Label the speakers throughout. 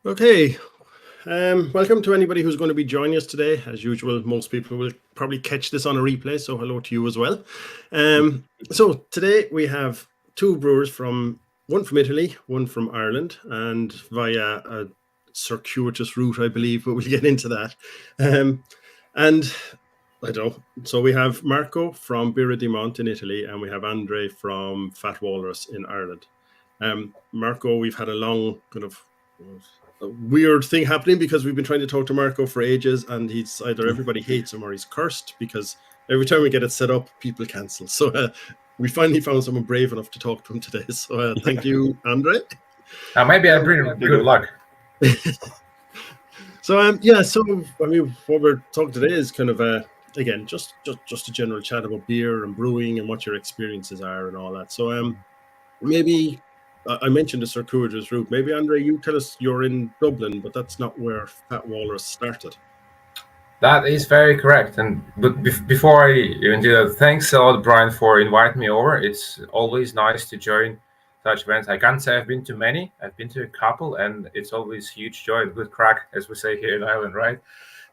Speaker 1: Okay, welcome to anybody who's going to be joining us today. As usual, most people will probably catch this on a replay, so hello to you as well. So today we have two brewers one from Italy, one from Ireland, and via a circuitous route, I believe, but we'll get into that. And I don't know. So we have Marco from Birra Dimont in Italy, and we have Andrej from Fat Walrus in Ireland. Marco, we've had a long kind of a weird thing happening because we've been trying to talk to Marco for ages, and he's either everybody hates him or he's cursed because every time we get it set up, people cancel. So we finally found someone brave enough to talk to him today. So thank you, Andrej.
Speaker 2: Maybe I bring good luck.
Speaker 1: So I mean, what we're talking today is kind of again just a general chat about beer and brewing and what your experiences are and all that. So maybe I mentioned the circuitous route. Maybe Andrej, you tell us you're in Dublin, but that's not where Fat Walrus started.
Speaker 2: That is very correct. But before I even do that, thanks a lot, Brian, for inviting me over. It's always nice to join such events. I can't say I've been to many. I've been to a couple, and it's always huge joy, good crack, as we say here in Ireland, right?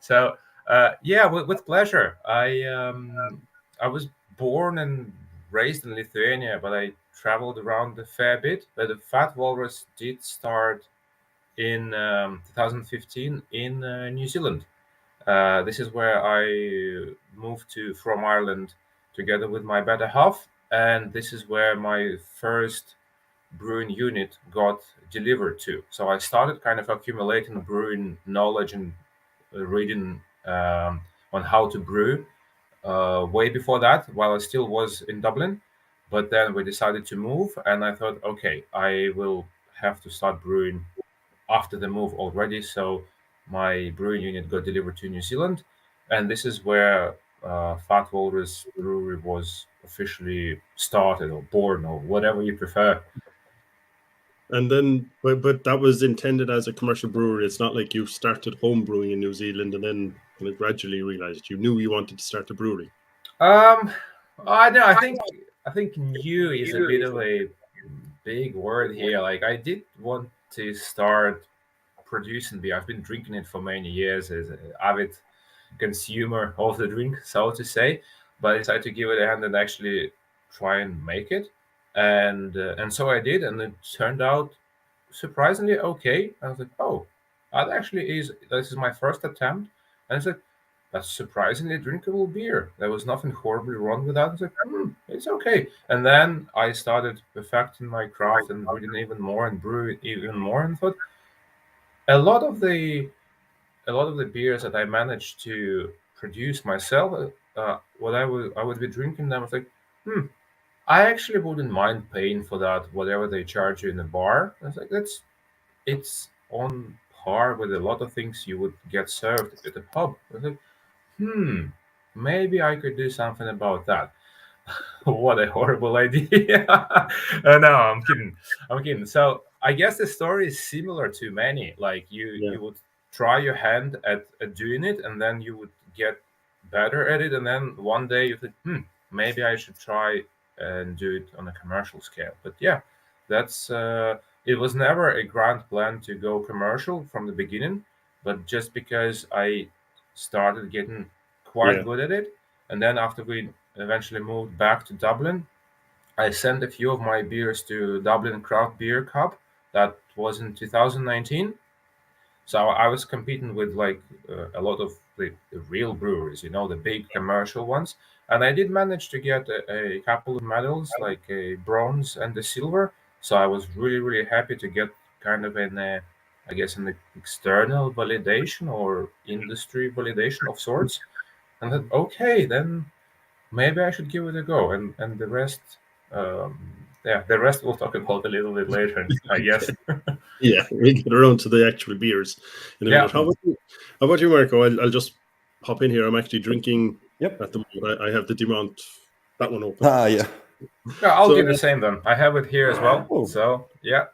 Speaker 2: So with pleasure. I was born and raised in Lithuania, but I traveled around a fair bit. But the Fat Walrus did start in 2015 in New Zealand. This is where I moved from Ireland together with my better half, and this is where my first brewing unit got delivered to. So I started kind of accumulating brewing knowledge and reading on how to brew way before that, while I still was in Dublin. But then we decided to move, and I thought, okay, I will have to start brewing after the move already. So my brewing unit got delivered to New Zealand, and this is where Fat Walrus Brewery was officially started or born or whatever you prefer.
Speaker 1: And then, but that was intended as a commercial brewery. It's not like you started home brewing in New Zealand and then kind of gradually realized you knew you wanted to start a brewery.
Speaker 2: I know. I think new is a bit of a big word here. Like I did want to start producing beer. I've been drinking it for many years as an avid consumer of the drink, so to say. But I decided to give it a hand and actually try and make it, and so I did, and it turned out surprisingly okay. I was like, oh, this is my first attempt, and it's like that's surprisingly drinkable beer. There was nothing horribly wrong with that. I was like, it's okay. And then I started perfecting my craft and reading even more and brewing even more, and thought a lot of the beers that I managed to produce myself, what I would be drinking them, I was like, I actually wouldn't mind paying for that, whatever they charge you in the bar. I was like, it's on par with a lot of things you would get served at a pub. I was like, maybe I could do something about that. What a horrible idea. No, I'm kidding. So I guess the story is similar to many. Like you would try your hand at doing it, and then you would get better at it, and then one day you think, maybe I should try and do it on a commercial scale. But yeah, that's it was never a grand plan to go commercial from the beginning, but just because I started getting quite good at it, and then after we eventually moved back to Dublin, I sent a few of my beers to Dublin Craft Beer Cup. That was in 2019. So I was competing with a lot of the real breweries, the big commercial ones. And I did manage to get a couple of medals, like a bronze and a silver. So I was really, really happy to get kind of an external validation or industry validation of sorts. And that, okay, then maybe I should give it a go. And the rest, the rest we'll talk about a little bit later, I guess.
Speaker 1: Yeah, we get around to the actual beers in a minute. How about you, Marco? I'll just hop in here. I'm actually drinking at the moment. I have the Dimont, that one open.
Speaker 3: Yeah.
Speaker 2: I'll do the same then. I have it here as well. Oh. So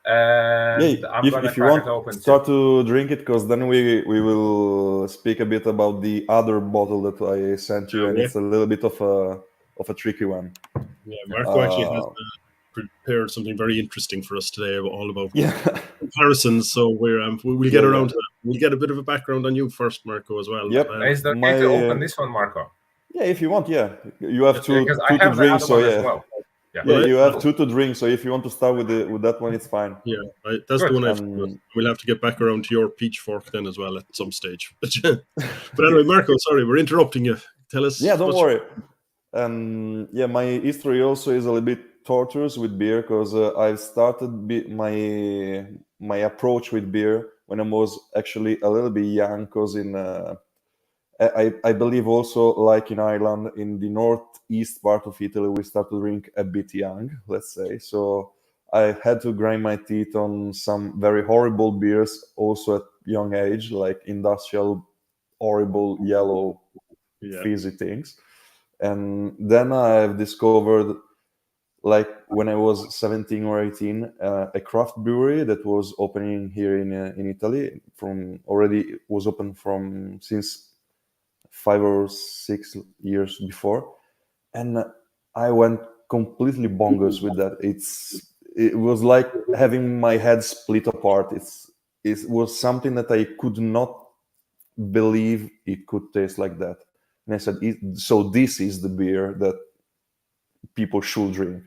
Speaker 2: and I'm gonna
Speaker 3: if you want, it open start to drink it, because then we will speak a bit about the other bottle that I sent you, and it's a little bit of a tricky one.
Speaker 1: Yeah, Marco actually has the prepared something very interesting for us today, all about
Speaker 3: Yeah.
Speaker 1: comparisons. So we'll get around to that. We'll get a bit of a background on you first, Marco, as well.
Speaker 3: Yep.
Speaker 2: Is it okay to open this one, Marco?
Speaker 3: Yeah, if you want, yeah. You have two
Speaker 2: Because I
Speaker 3: to
Speaker 2: have the
Speaker 3: drink,
Speaker 2: other
Speaker 3: so
Speaker 2: one
Speaker 3: yeah.
Speaker 2: as well. Yeah.
Speaker 3: Yeah, you have two to drink, so if you want to start with that one, it's fine.
Speaker 1: Yeah, that's
Speaker 2: Good.
Speaker 1: the one I've. We'll have to get back around to your pitchfork then as well at some stage. But anyway, Marco, sorry, we're interrupting you. Tell us.
Speaker 3: Yeah, don't worry. Yeah, my history also is a little bit torturous with beer because I've started my approach with beer when I was actually a little bit young. Because I believe also, like in Ireland, in the northeast part of Italy, we start to drink a bit young, let's say. So I had to grind my teeth on some very horrible beers also at young age, like industrial, horrible, yellow, fizzy things. And then I've discovered, like when I was 17 or 18, a craft brewery that was opening here in Italy. Was open from since 5 or 6 years before, and I went completely bonkers with that. It was like having my head split apart. It was something that I could not believe it could taste like that. And I said, so this is the beer that people should drink.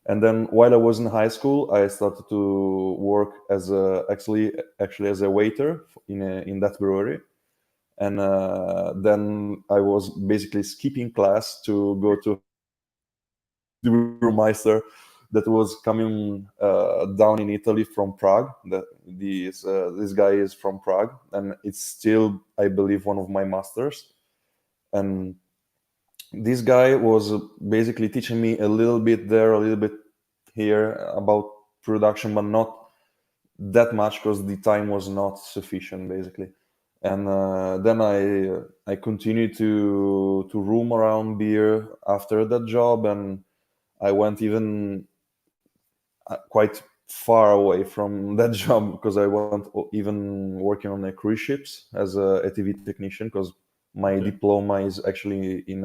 Speaker 3: And then while I was in high school, I started to work as actually as a waiter in that brewery. And then I was basically skipping class to go to the brewmeister that was coming down in Italy from Prague. This guy is from Prague, and it's still, I believe, one of my masters. And this guy was basically teaching me a little bit there, a little bit here about production, but not that much because the time was not sufficient, basically. And then I continued to roam around beer after that job, and I went even quite far away from that job because I went even working on cruise ships as a TV technician because my diploma is actually in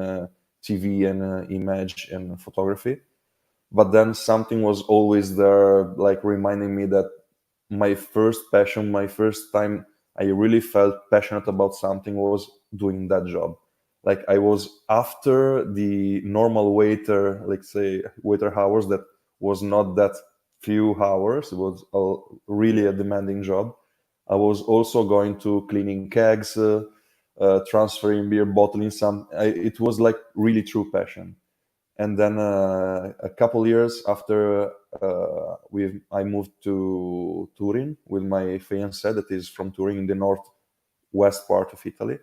Speaker 3: TV and image and photography. But then something was always there, like reminding me that my first passion, my first time I really felt passionate about something was doing that job. Like I was after the normal waiter, like say waiter hours that was not that few hours. It was really a demanding job. I was also going to cleaning kegs, transferring beer, bottling some. It was like really true passion. And then a couple years after I moved to Turin with my fiancée that is from Turin in the northwest part of Italy.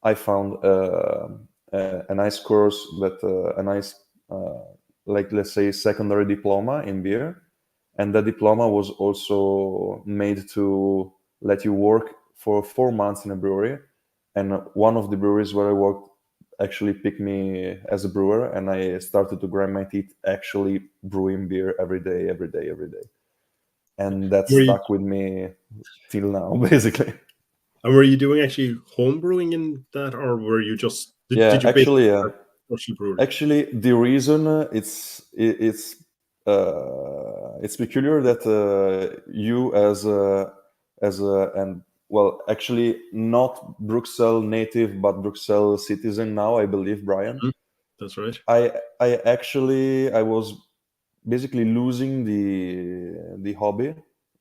Speaker 3: I found a nice course a nice like let's say secondary diploma in beer, and that diploma was also made to let you work for 4 months in a brewery. And one of the breweries where I worked actually picked me as a brewer, and I started to grind my teeth actually brewing beer every day, and that stuck with me till now, basically.
Speaker 1: And were you doing actually home brewing in that, or were you just did you
Speaker 3: actually actually the reason it's peculiar that you as a and well, actually not Bruxelles native, but Bruxelles citizen now, I believe, Brian.
Speaker 1: That's right.
Speaker 3: I was basically losing the hobby,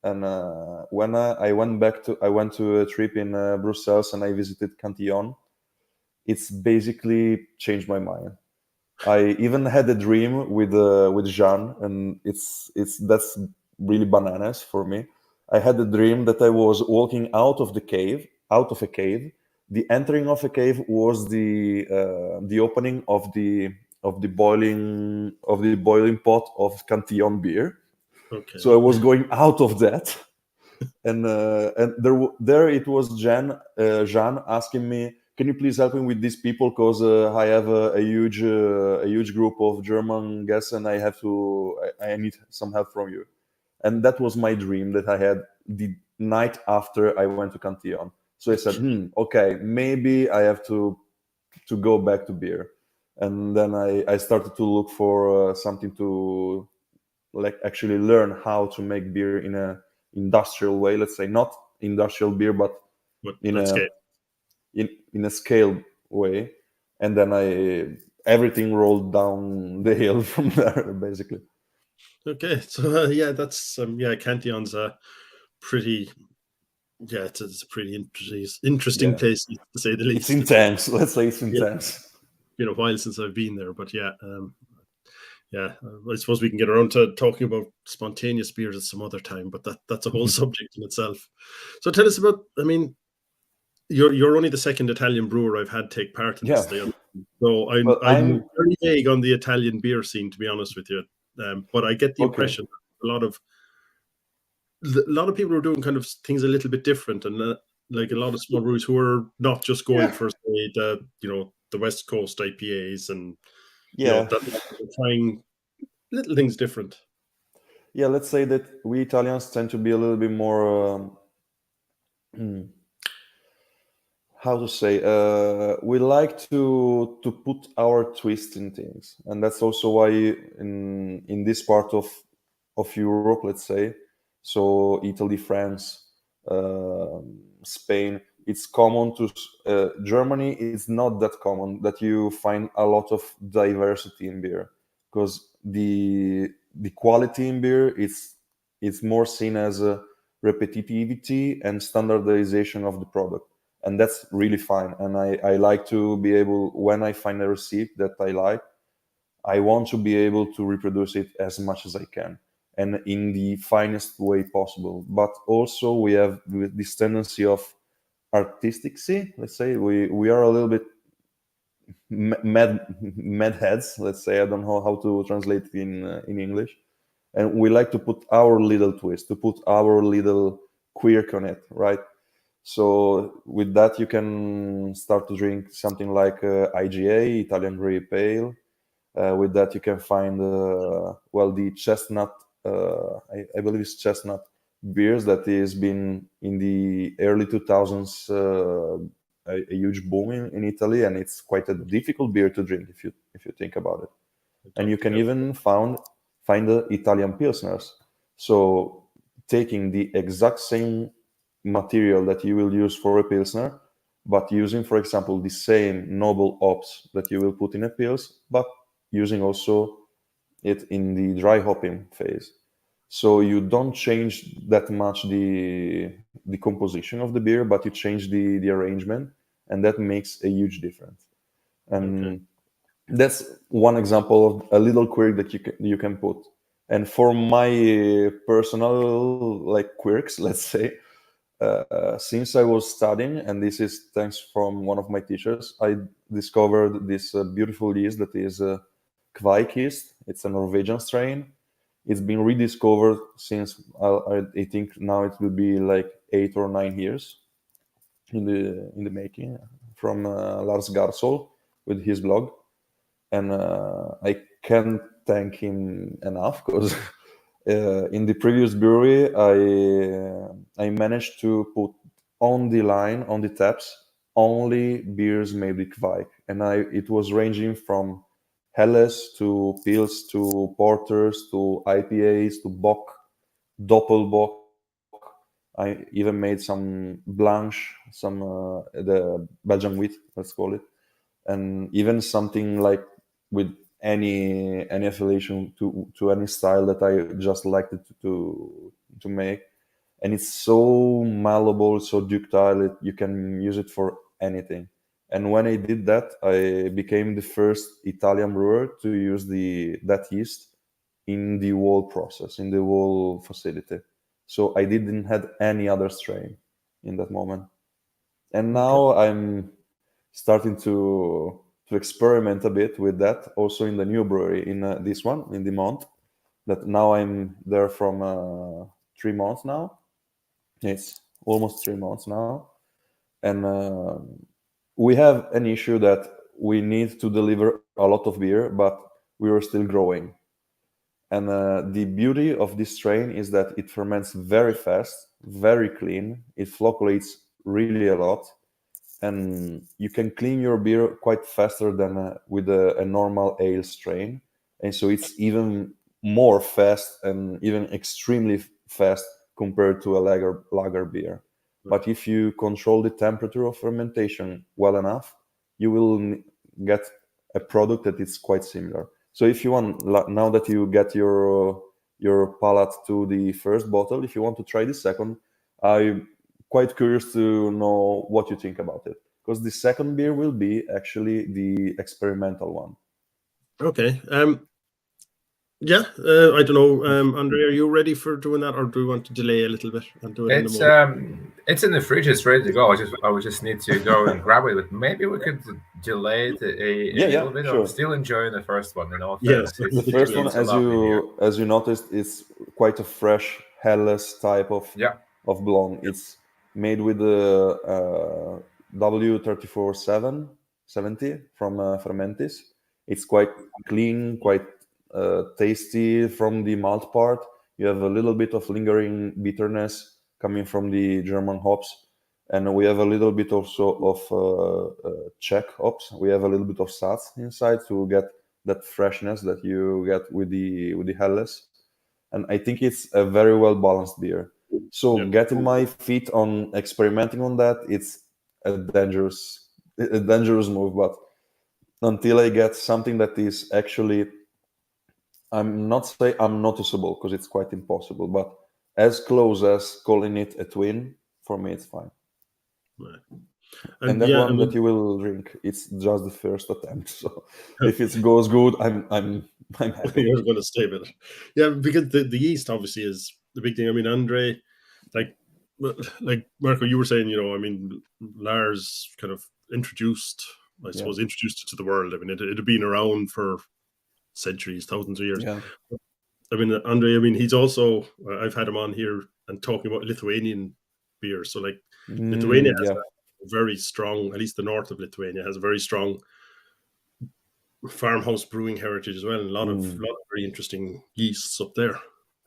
Speaker 3: and when I went to a trip in Brussels and I visited Cantillon. It's basically changed my mind. I even had a dream with Jean, and that's really bananas for me. I had a dream that I was walking out of a cave. The entering of a cave was the opening of the boiling pot of Cantillon beer.
Speaker 1: Okay.
Speaker 3: So I was going out of that, and there it was Jean asking me, can you please help me with these people because I have a huge group of German guests and I need some help from you. And that was my dream that I had the night after I went to Cantillon. So I said, okay, maybe I have to go back to beer. And then I started to look for something to like actually learn how to make beer in a industrial way. Let's say not industrial beer, but in
Speaker 1: let's
Speaker 3: a
Speaker 1: get
Speaker 3: in a scale way, and then everything rolled down the hill from there, basically.
Speaker 1: okay. So yeah, that's Cantillon's a pretty it's a pretty interesting
Speaker 3: Yeah,
Speaker 1: place to say the
Speaker 3: it's
Speaker 1: least.
Speaker 3: intense. Let's say it's
Speaker 1: Yeah,
Speaker 3: intense.
Speaker 1: been a while since I've been there, but I suppose we can get around to talking about spontaneous beers at some other time, but that's a whole subject in itself. So tell us about, I mean, you're only the second Italian brewer I've had take part in
Speaker 3: Yeah.
Speaker 1: this thing. So I'm
Speaker 3: Well, I'm
Speaker 1: very vague on the Italian beer scene, to be honest with you. But I get the
Speaker 3: okay.
Speaker 1: impression that a lot of people are doing kind of things a little bit different, and like a lot of small breweries who are not just going
Speaker 3: Yeah.
Speaker 1: for say the West Coast IPAs, and
Speaker 3: Yeah.
Speaker 1: that they're trying little things different.
Speaker 3: Yeah. Let's say that we Italians tend to be a little bit more. How to say? We like to put our twist in things, and that's also why in this part of Europe, let's say, so Italy, France, Spain, it's common to Germany. It's not that common that you find a lot of diversity in beer, because the quality in beer is more seen as a repetitivity and standardization of the product, and that's really fine. And I like to be able, when I find a recipe that I like, I want to be able to reproduce it as much as I can and in the finest way possible. But also we have this tendency of artisticity. Let's say we are a little bit mad heads. Let's say, I don't know how to translate it in English, and we like to put our little twist, to put our little quirk on it, right? So with that, you can start to drink something like IGA, Italian Grey Pale. With that, you can find the chestnut. I believe it's chestnut beers that has been in the early 2000s a huge boom in Italy, and it's quite a difficult beer to drink if you think about it. And you can even find the Italian pilsners. So taking the exact same material that you will use for a pilsner, but using, for example, the same noble hops that you will put in a pils, but using also it in the dry hopping phase. So you don't change that much the composition of the beer, but you change the arrangement, and that makes a huge difference.
Speaker 1: Okay.
Speaker 3: And that's one example of a little quirk that you can put. And for my personal like quirks, let's say, since I was studying, and this is thanks from one of my teachers, I discovered this beautiful yeast that is Kveik yeast. It's a Norwegian strain. It's been rediscovered since I think now it will be like 8 or 9 years in the making, from Lars Garsol with his blog, and I can't thank him enough, because in the previous brewery I managed to put on the line, on the taps, only beers made with Kveik, and it was ranging from Helles to Pils to Porters to IPAs to Bock, Doppelbock. I even made some Blanche, some the Belgian wheat, let's call it, and even something like with any affiliation to any style that I just liked it to make. And it's so malleable, so ductile, you can use it for anything. And when I did that, I became the first Italian brewer to use that yeast in the whole process, in the whole facility. So I didn't have any other strain in that moment. And
Speaker 1: Okay.
Speaker 3: now I'm starting to experiment a bit with that also in the new brewery, in this one in Dimont, that now I'm there from 3 months now. It's almost 3 months now, and we have an issue that we need to deliver a lot of beer, but we are still growing. And the beauty of this strain is that it ferments very fast, very clean. It flocculates really a lot, and you can clean your beer quite faster than with a normal ale strain. And so it's even more fast and even extremely fast compared to a lager beer. But if you control the temperature of fermentation well enough, you will get a product that is quite similar. So if you want, now that you get your palate to the first bottle, if you want to try the second, I'm quite curious to know what you think about it, because the second beer will be actually the experimental one.
Speaker 1: Okay. Yeah, I don't know, Andrej, are you ready for doing that, or do we want to delay a little bit and do it in the moment?
Speaker 2: It's in the fridge. It's ready to go. I would just need to go and grab it. But maybe we could delay it a little bit.
Speaker 3: Sure.
Speaker 2: I'm still enjoying the first one. In all
Speaker 1: Yes,
Speaker 2: fairness,
Speaker 3: The first one,
Speaker 2: it's a lovely beer.
Speaker 3: as you noticed, is quite a fresh Helles type of blonde. It's made with the W34770 from Fermentis. It's quite clean, quite tasty from the malt part. You have a little bit of lingering bitterness coming from the German hops, and we have a little bit also of Czech hops. We have a little bit of Saz inside to get that freshness that you get with the Helles, and I think it's a very well balanced beer. So getting my feet on experimenting on that, it's a dangerous move. But until I get something that is actually, I'm not say I'm noticeable, because it's quite impossible, but as close as calling it a twin, for me it's fine.
Speaker 1: Right.
Speaker 3: And that one that you will drink, it's just the first attempt. So if it goes good, I'm happy.
Speaker 1: You're going to stay with it. Yeah, because the yeast obviously is the big thing. I mean, Andrej, like Marco, you were saying, I mean, Lars kind of introduced it to the world. I mean, it had been around for centuries, thousands of years.
Speaker 3: Yeah.
Speaker 1: I mean, Andrej, I mean, he's also, I've had him on here and talking about Lithuanian beer. So like Lithuania has a very strong, at least the north of Lithuania has a very strong farmhouse brewing heritage as well, and a lot of very interesting yeasts up there.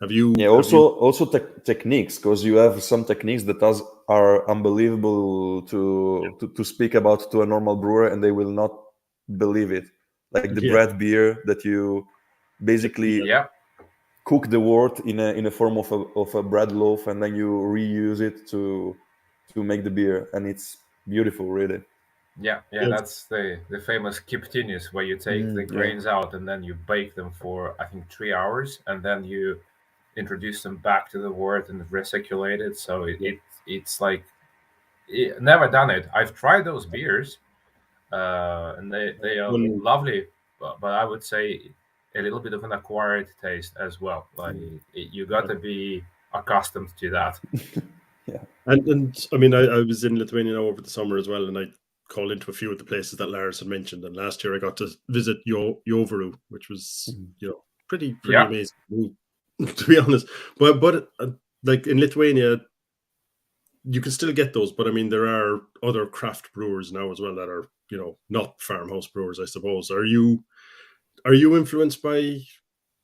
Speaker 1: Have you?
Speaker 3: Yeah. Also techniques, because you have some techniques that are unbelievable to speak about to a normal brewer, and they will not believe it. Like the bread beer that you basically cook the wort in a form of a bread loaf, and then you reuse it to make the beer, and it's beautiful, really.
Speaker 2: Yeah, that's the famous kiptinis, where you take the grains out and then you bake them for, I think, 3 hours, and then you introduce them back to the wort and recirculate it. So it's like, never done it. I've tried those beers, and they are lovely, but I would say a little bit of an acquired taste as well. Like you got to be accustomed to that.
Speaker 1: And I mean, I was in Lithuania now over the summer as well, and I called into a few of the places that Lars had mentioned. And last year I got to visit Joveru, which was pretty amazing, to be honest. But like in Lithuania, you can still get those. But I mean, there are other craft brewers now as well that are not farmhouse brewers, I suppose. Are you influenced by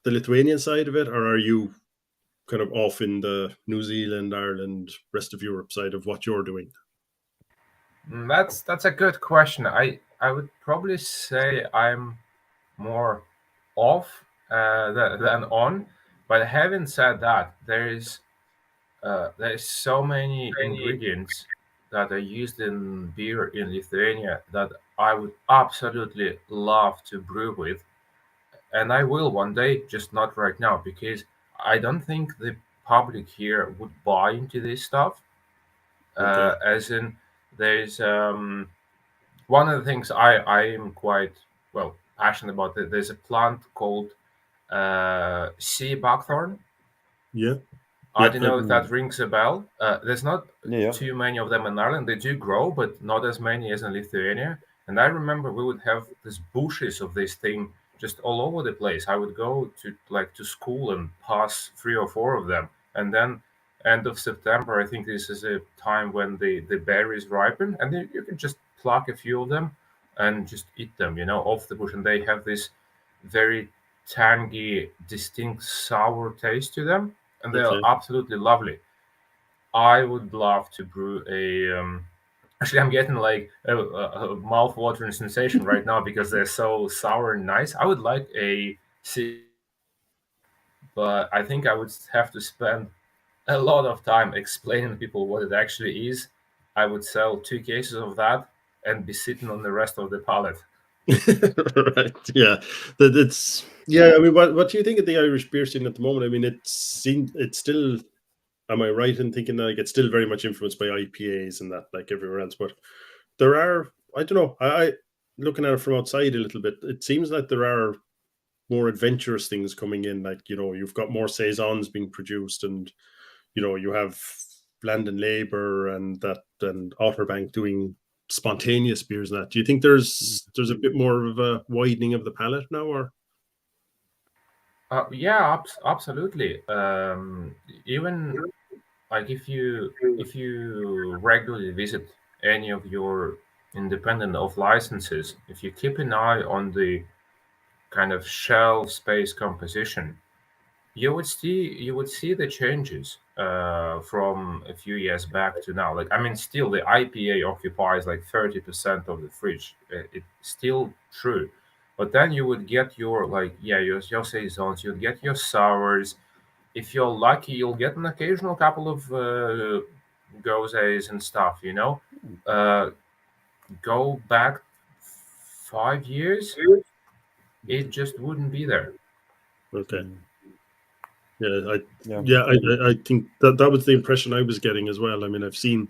Speaker 1: the Lithuanian side of it, or are you kind of off in the New Zealand, Ireland, rest of Europe side of what you're doing?
Speaker 2: That's a good question. I would probably say I'm more off than on. But having said that, there's so many ingredients that are used in beer in Lithuania that I would absolutely love to brew with, and I will one day, just not right now, because I don't think the public here would buy into this stuff. As in, there's one of the things I am quite passionate about. There's a plant called sea buckthorn. I don't know if that rings a bell. There's not too many of them in Ireland. They do grow, but not as many as in Lithuania. And I remember we would have these bushes of this thing just all over the place. I would go to school and pass 3 or 4 of them, and then end of September, I think this is a time when the berries ripen, and then you can just pluck a few of them and just eat them, off the bush. And they have this very tangy, distinct sour taste to them, and they are absolutely lovely. I would love to brew a. Actually, I'm getting like a mouth-watering sensation right now because they're so sour and nice. I would like a but I think I would have to spend a lot of time explaining to people what it actually is. I would sell 2 cases of that and be sitting on the rest of the pallet.
Speaker 1: Right. Yeah. That it's yeah. I mean, what do you think of the Irish beer scene at the moment? I mean, it's still. Am I right in thinking like it's still very much influenced by IPAs and that, like everywhere else? But there are. I don't know. I looking at it from outside a little bit. It seems like there are more adventurous things coming in. Like you've got more saisons being produced, and you have Land and Labor and Otterbank doing spontaneous beers and that. Do you think there's a bit more of a widening of the palette now, or?
Speaker 2: Yeah, absolutely. Even like if you regularly visit any of your independent of licenses, if you keep an eye on the kind of shelf space composition, you would see the changes from a few years back to now. Like I mean, still the IPA occupies like 30% of the fridge. It's still true, but then you would get your like your saisons, you'd get your sours. If you're lucky, you'll get an occasional couple of goses and stuff. Uh, go back 5 years, it just wouldn't be there.
Speaker 1: Okay. Yeah,
Speaker 3: Yeah.
Speaker 1: I think that was the impression I was getting as well. I mean, I've seen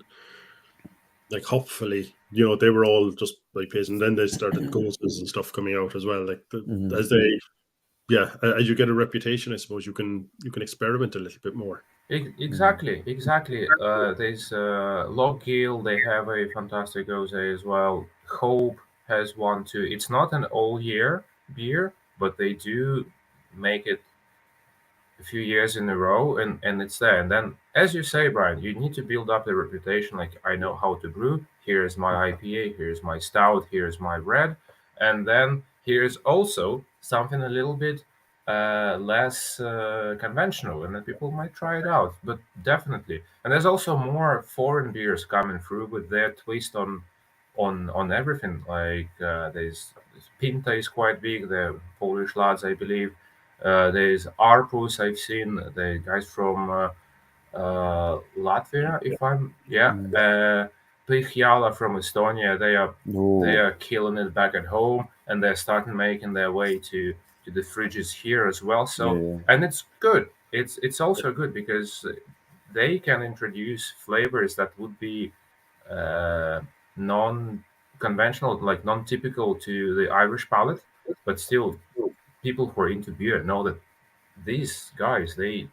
Speaker 1: like hopefully, they were all just like pays, and then they started ghosts and stuff coming out as well. Like as they, yeah, as you get a reputation, I suppose you can experiment a little bit more.
Speaker 2: Exactly. There's Lockgill, they have a fantastic rose as well. Hope has one too. It's not an all year beer, but they do make it a few years in a row, and it's there. And then, as you say, Brian, you need to build up the reputation. Like, I know how to brew. Here's my IPA. Here's my stout. Here's my red. And then here's also something a little bit less conventional, and then people might try it out. But definitely, and there's also more foreign beers coming through with their twist on everything. Like Pinta is quite big. The Polish lads, I believe. There's Arpus. I've seen the guys from Latvia. If I'm yeah, Pihyala from Estonia. They are killing it back at home, and they're starting making their way to the fridges here as well. So
Speaker 3: Yeah.
Speaker 2: and it's good. It's also good because they can introduce flavors that would be uh, non-conventional, like non-typical to the Irish palate, but still people who are into beer know that these guys they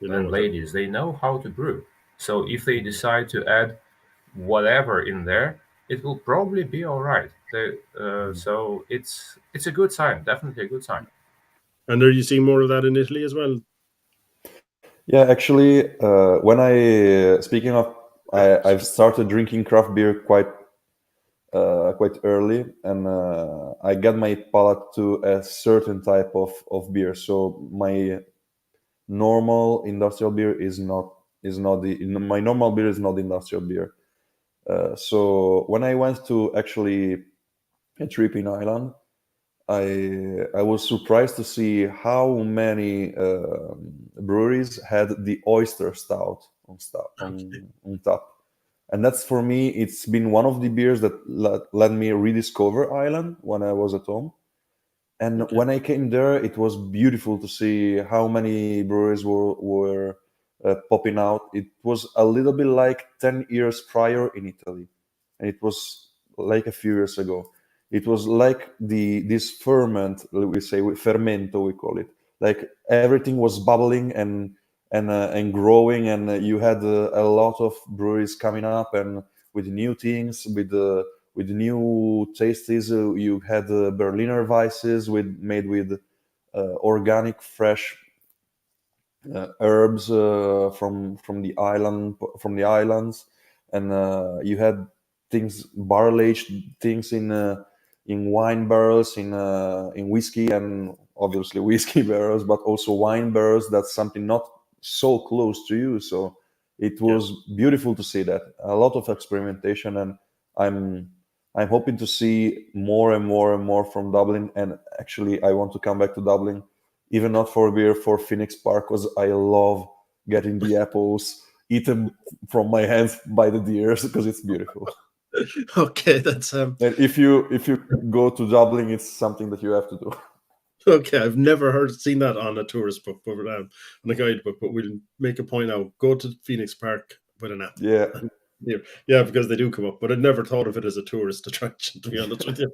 Speaker 1: You know
Speaker 2: and
Speaker 1: what? That,
Speaker 2: ladies they know how to brew. So if they decide to add whatever in there, it will probably be all right. So it's a good sign, definitely a good sign.
Speaker 1: and are you seeing more of that in Italy as well?
Speaker 3: Yeah, actually, when speaking of, I've started drinking craft beer quite early, and I got my palate to a certain type of beer. So my normal industrial beer is not my normal beer is not industrial beer. So when I went to actually a trip in Ireland, I was surprised to see how many breweries had the oyster stout on tap, and that's for me. It's been one of the beers that let me rediscover Ireland when I was at home. And
Speaker 1: Okay.
Speaker 3: when I came there, it was beautiful to see how many breweries were popping out. It was a little bit like 10 years prior in Italy, and it was like a few years ago. It was like this ferment, we say fermento, we call it. Like everything was bubbling and growing, and you had a lot of breweries coming up and with new things, with new tastes. You had Berliner Weisses made with organic, fresh herbs from the islands, and you had things barrel aged things in wine barrels, in whiskey, and obviously whiskey barrels, but also wine barrels. That's something not so close to you. So it
Speaker 1: Yeah.
Speaker 3: was beautiful to see that a lot of experimentation, and I'm I'm hoping to see more and more and more from Dublin. And actually, I want to come back to Dublin even not for beer, for Phoenix Park, because I love getting the apples eaten from my hands by the deers because it's beautiful.
Speaker 1: Okay, that's
Speaker 3: And if you go to Dublin, it's something that you have to do.
Speaker 1: okay. I've never seen that on a tourist book, but on a guidebook. But we'll make a point out. Go to Phoenix Park with an apple.
Speaker 3: Yeah.
Speaker 1: Yeah, because they do come up. But I'd never thought of it as a tourist attraction, to be honest with you.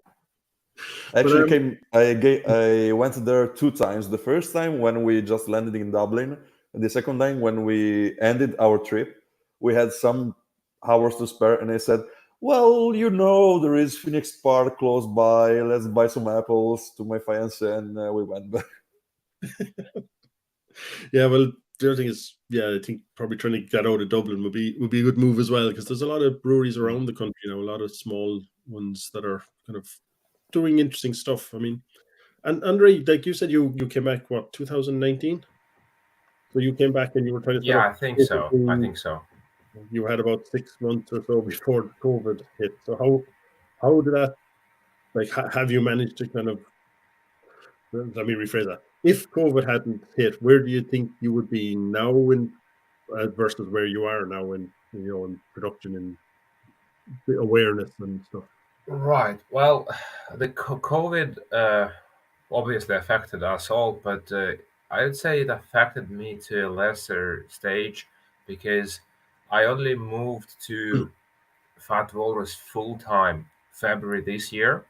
Speaker 3: Actually, I went there 2 times. The first time when we just landed in Dublin, and the second time when we ended our trip, we had some hours to spare, and I said, "Well, there is Phoenix Park close by. Let's buy some apples to my fiance," and we went there.
Speaker 1: Yeah, well, the other thing is, I think probably trying to get out of Dublin would be a good move as well, because there's a lot of breweries around the country now, a lot of small ones that are kind of doing interesting stuff. I mean, and Andrej, like you said, you came back, what, 2019? So you came back and you were trying to set
Speaker 2: Yeah,
Speaker 1: up.
Speaker 2: I think so. I think so.
Speaker 1: You had about 6 months or so before COVID hit. So how did that, like, have you managed to kind of, let me rephrase that. If COVID hadn't hit, where do you think you would be now versus where you are now in production and the awareness and stuff?
Speaker 2: Right. Well, the COVID obviously affected us all, but I would say it affected me to a lesser stage because I only moved to Fat Walrus full time February this year.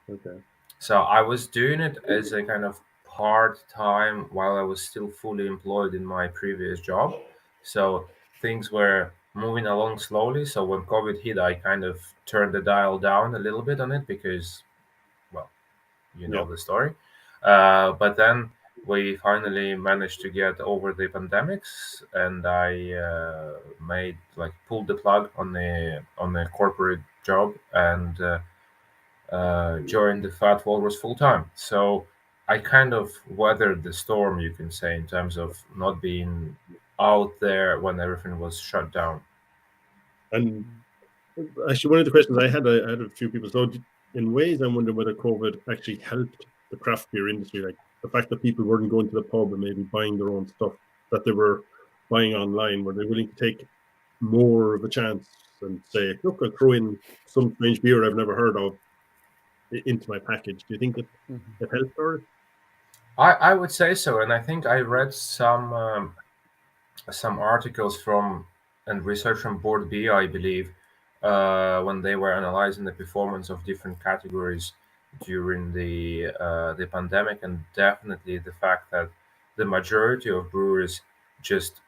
Speaker 1: Okay.
Speaker 2: So I was doing it as a kind of part time while I was still fully employed in my previous job. So things were moving along slowly. So when COVID hit, I kind of turned the dial down a little bit on it because, well, you know
Speaker 1: Yeah.
Speaker 2: the story. But then we finally managed to get over the pandemics, and I pulled the plug on the corporate job and joined the Fat Walrus full time. So I kind of weathered the storm, you can say, in terms of not being out there when everything was shut down.
Speaker 1: And actually, one of the questions I had a few people. So, in ways, I'm wondering whether COVID actually helped the craft beer industry, like the fact that people weren't going to the pub and maybe buying their own stuff that they were buying online. Were they willing to take more of a chance and say, "Look, I'll throw in some strange beer I've never heard of into my package"? Do you think it helped, or?
Speaker 2: I would say so, and I think I read some articles from and research from Board B, I believe, when they were analyzing the performance of different categories during the pandemic, and definitely the fact that the majority of brewers just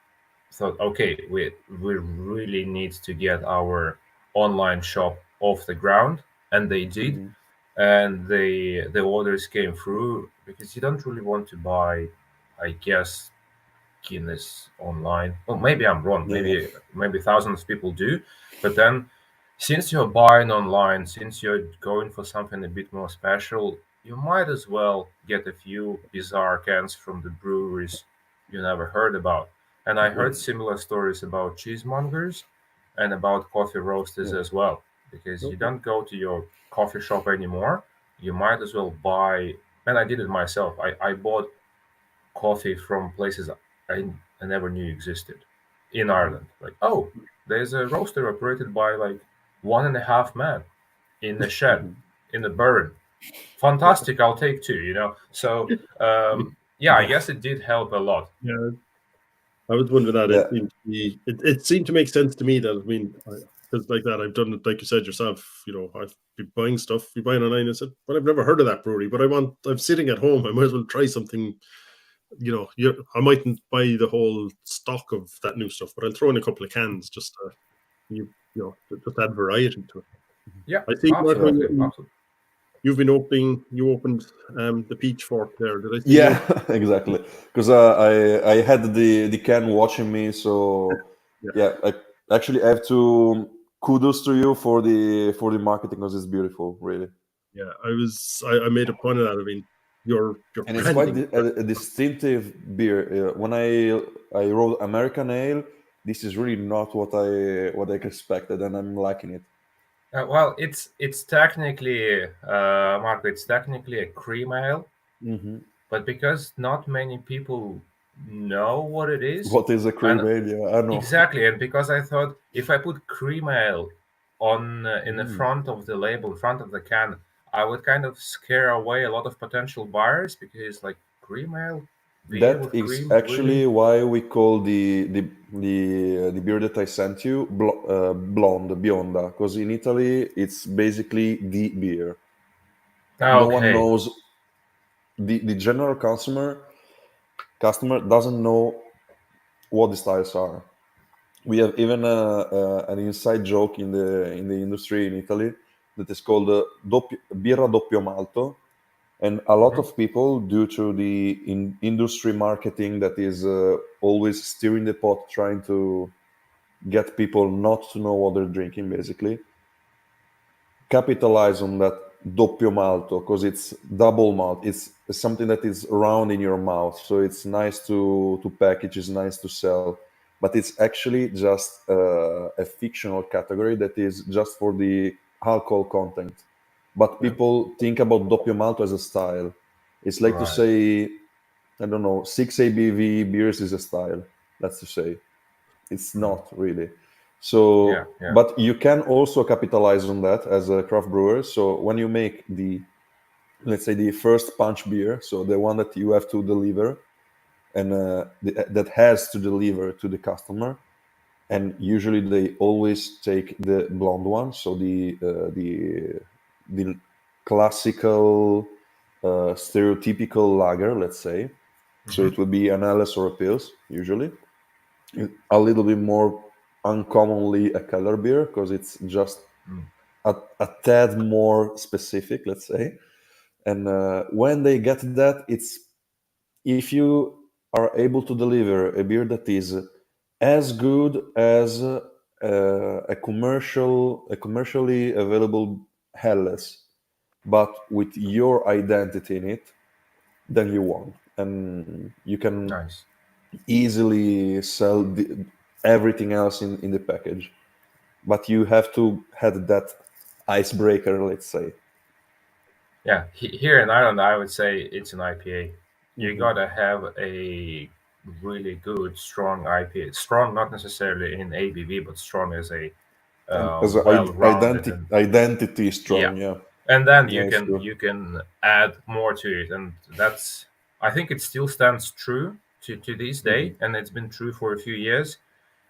Speaker 2: thought, okay, we really need to get our online shop off the ground, and they did, and the orders came through because you don't really want to buy, I guess, Guinness online. Well, maybe I'm wrong.
Speaker 3: Yeah.
Speaker 2: Maybe thousands of people do, but then since you're buying online, since you're going for something a bit more special, you might as well get a few bizarre cans from the breweries you never heard about. And I heard similar stories about cheesemongers and about coffee roasters
Speaker 3: Yeah.
Speaker 2: as well, because you
Speaker 1: Okay.
Speaker 2: don't go to your coffee shop anymore. You might as well buy, and I did it myself. I bought coffee from places I never knew existed in Ireland. Like, oh, there's a roaster operated by like 1.5 men in a shed in the Burren. Fantastic, I'll take two. So, yeah, I
Speaker 3: Yeah.
Speaker 2: guess it did help a lot.
Speaker 1: Yeah, I was wondering that.
Speaker 3: Yeah.
Speaker 1: It seemed to make sense to me that, I mean, because like that, I've done it, like you said yourself. I've been buying stuff, you buy it online. I said, but I've never heard of that brewery. But I'm sitting at home. I might as well try something. I mightn't buy the whole stock of that new stuff, but I'll throw in a couple of cans just to just add variety to it.
Speaker 2: Yeah,
Speaker 1: I see, Mark,
Speaker 2: absolutely, absolutely.
Speaker 1: you opened the Peach Fork there. Did I see
Speaker 3: Yeah,
Speaker 1: you?
Speaker 3: exactly. Because I had the can watching me, so
Speaker 1: Yeah,
Speaker 3: yeah. Actually, I have to kudos to you for the marketing because it's beautiful, really.
Speaker 1: yeah. I made a point of that. I mean, your
Speaker 3: And it's quite
Speaker 1: branding.
Speaker 3: a distinctive beer. When I wrote American Ale, this is really not what I expected, and I'm liking it.
Speaker 2: Well, it's technically, Marco, it's technically a cream ale.
Speaker 3: Hmm.
Speaker 2: but because not many people know what it is,
Speaker 3: What is a cream
Speaker 2: and
Speaker 3: ale? Yeah, I know.
Speaker 2: exactly, and because I thought if I put cream ale on in the
Speaker 3: Mm.
Speaker 2: front of the label, in front of the can, I would kind of scare away a lot of potential buyers because it's like cream ale, beer
Speaker 3: That
Speaker 2: with
Speaker 3: is
Speaker 2: cream, really?
Speaker 3: actually why we call the beer that I sent you blonde, bionda, because in Italy it's basically the beer. No one
Speaker 2: Okay.
Speaker 3: knows, the general customer doesn't know what the styles are. We have even an inside joke in the industry in Italy that is called birra doppio malto, and a lot
Speaker 2: Hmm.
Speaker 3: of people, due to the industry marketing that is always stirring the pot, trying to get people not to know what they're drinking, basically, capitalize on that doppio malto because it's double malt. It's something that is round in your mouth, so it's nice to package, it's nice to sell, but it's actually just a fictional category that is just for the alcohol content. But
Speaker 1: Yeah.
Speaker 3: people think about doppio malto as a style. It's like to
Speaker 2: Right.
Speaker 3: say, I don't know, 6 ABV beers is a style. That's to say, it's
Speaker 2: Mhm.
Speaker 3: not really.
Speaker 2: Yeah,
Speaker 3: So,
Speaker 2: yeah.
Speaker 3: but you can also capitalize on that as a craft brewer. So when you make let's say the first punch beer, so the one that you have to deliver and that has to deliver to the customer, and usually they always take the blonde one, so the classical stereotypical lager, let's say. So
Speaker 2: Hmm.
Speaker 3: it would be an Alice or a Pils usually, a little bit more uncommonly a color beer because it's just
Speaker 2: Mm.
Speaker 3: a tad more specific, let's say. And when they get that, it's, if you are able to deliver a beer that is as good as a commercially available Helles, but with your identity in it, then you won, and you can
Speaker 2: Nice.
Speaker 3: easily sell everything else in the package. But you have to have that icebreaker, let's say.
Speaker 2: Yeah, here in Ireland, I would say it's an IPA. You
Speaker 3: Hmm.
Speaker 2: gotta have a really good, strong IPA. Strong, not necessarily in ABV, but strong as a
Speaker 3: And as
Speaker 2: well-rounded and
Speaker 3: identity
Speaker 2: yeah.
Speaker 3: strong, yeah.
Speaker 2: And then
Speaker 3: Yeah, it's true.
Speaker 2: you can add more to it, and that's I think it still stands true to this
Speaker 3: Hmm.
Speaker 2: day, and it's been true for a few years,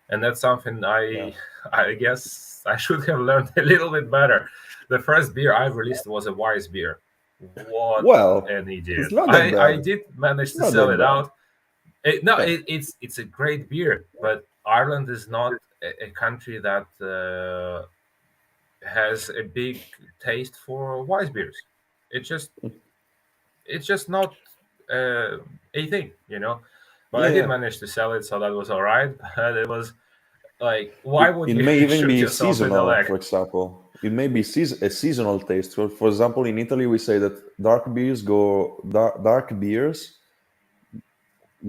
Speaker 2: and that's something
Speaker 3: Yeah.
Speaker 2: I guess I should have learned a little bit better. The first beer I released was a Wise beer. What
Speaker 3: Well,
Speaker 2: an idiot!
Speaker 3: it's not that
Speaker 2: I
Speaker 3: bad.
Speaker 2: did manage
Speaker 3: It's
Speaker 2: to
Speaker 3: not
Speaker 2: sell
Speaker 3: that
Speaker 2: it
Speaker 3: bad.
Speaker 2: out. No,
Speaker 3: Yeah.
Speaker 2: it's a great beer, but Ireland is not a country that has a big taste for Wise beers. It's just it's just not uh, a thing, you know. But
Speaker 3: Yeah,
Speaker 2: I did
Speaker 3: yeah.
Speaker 2: manage to sell it, so that was all right. But it was like, why would
Speaker 3: It
Speaker 2: you
Speaker 3: may even
Speaker 2: shoot
Speaker 3: be
Speaker 2: yourself in the
Speaker 3: seasonal,
Speaker 2: leg?
Speaker 3: for example. It may be a seasonal taste. For example, in Italy, we say that dark beers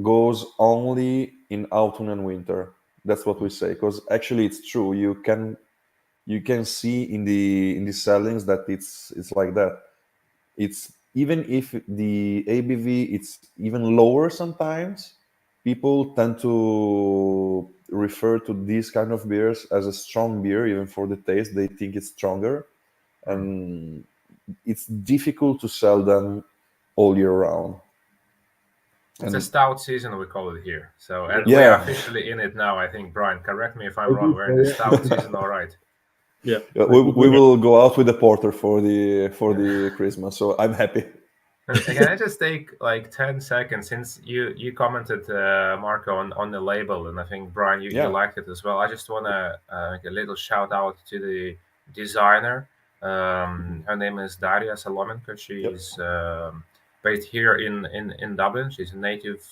Speaker 3: goes only in autumn and winter. That's what we say. Because actually, it's true. You can see in the sellings that it's like that. It's even if the ABV it's even lower sometimes, people tend to refer to these kind of beers as a strong beer, even for the taste. They think it's stronger,
Speaker 2: Hmm.
Speaker 3: and it's difficult to sell them all year round.
Speaker 2: It's a
Speaker 3: And
Speaker 2: stout season, we call it here. So, and we are
Speaker 3: yeah,
Speaker 2: officially in it now. I think, Brian, correct me if I'm
Speaker 1: I
Speaker 2: wrong.
Speaker 1: think
Speaker 2: We're in
Speaker 1: so,
Speaker 2: the
Speaker 1: yeah.
Speaker 2: stout season, all right.
Speaker 1: Yeah, I think
Speaker 3: we
Speaker 1: we're
Speaker 3: will go out with the porter for the
Speaker 2: Yeah.
Speaker 3: Christmas. So I'm happy.
Speaker 2: And can I just take like 10 seconds since you commented Marco on the label, and I think Brian you
Speaker 3: Yeah.
Speaker 2: liked it as well. I just want to make a little shout out to the designer.
Speaker 3: Mhm.
Speaker 2: Her name is Daria Salomenko.
Speaker 3: Yep.
Speaker 2: She's based here in Dublin. She's a native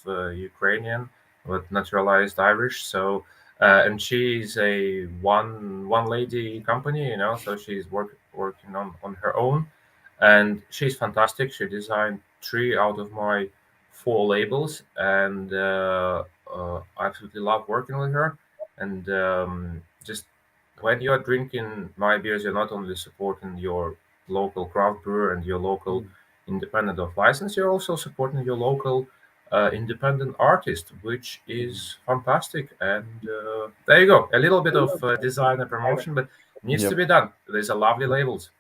Speaker 2: Ukrainian but naturalized Irish. So and she's a one lady company, you know. So she's working on her own, and she's fantastic. She designed three out of my four labels, and I absolutely love working with her. And just when you are drinking my beers, you're not only supporting your local craft brewer and your local
Speaker 3: Mhm.
Speaker 2: independent of license, you're also supporting your local independent artist, which is fantastic. And there you go, a little bit of design and promotion, but needs to be done. There's a lovely labels.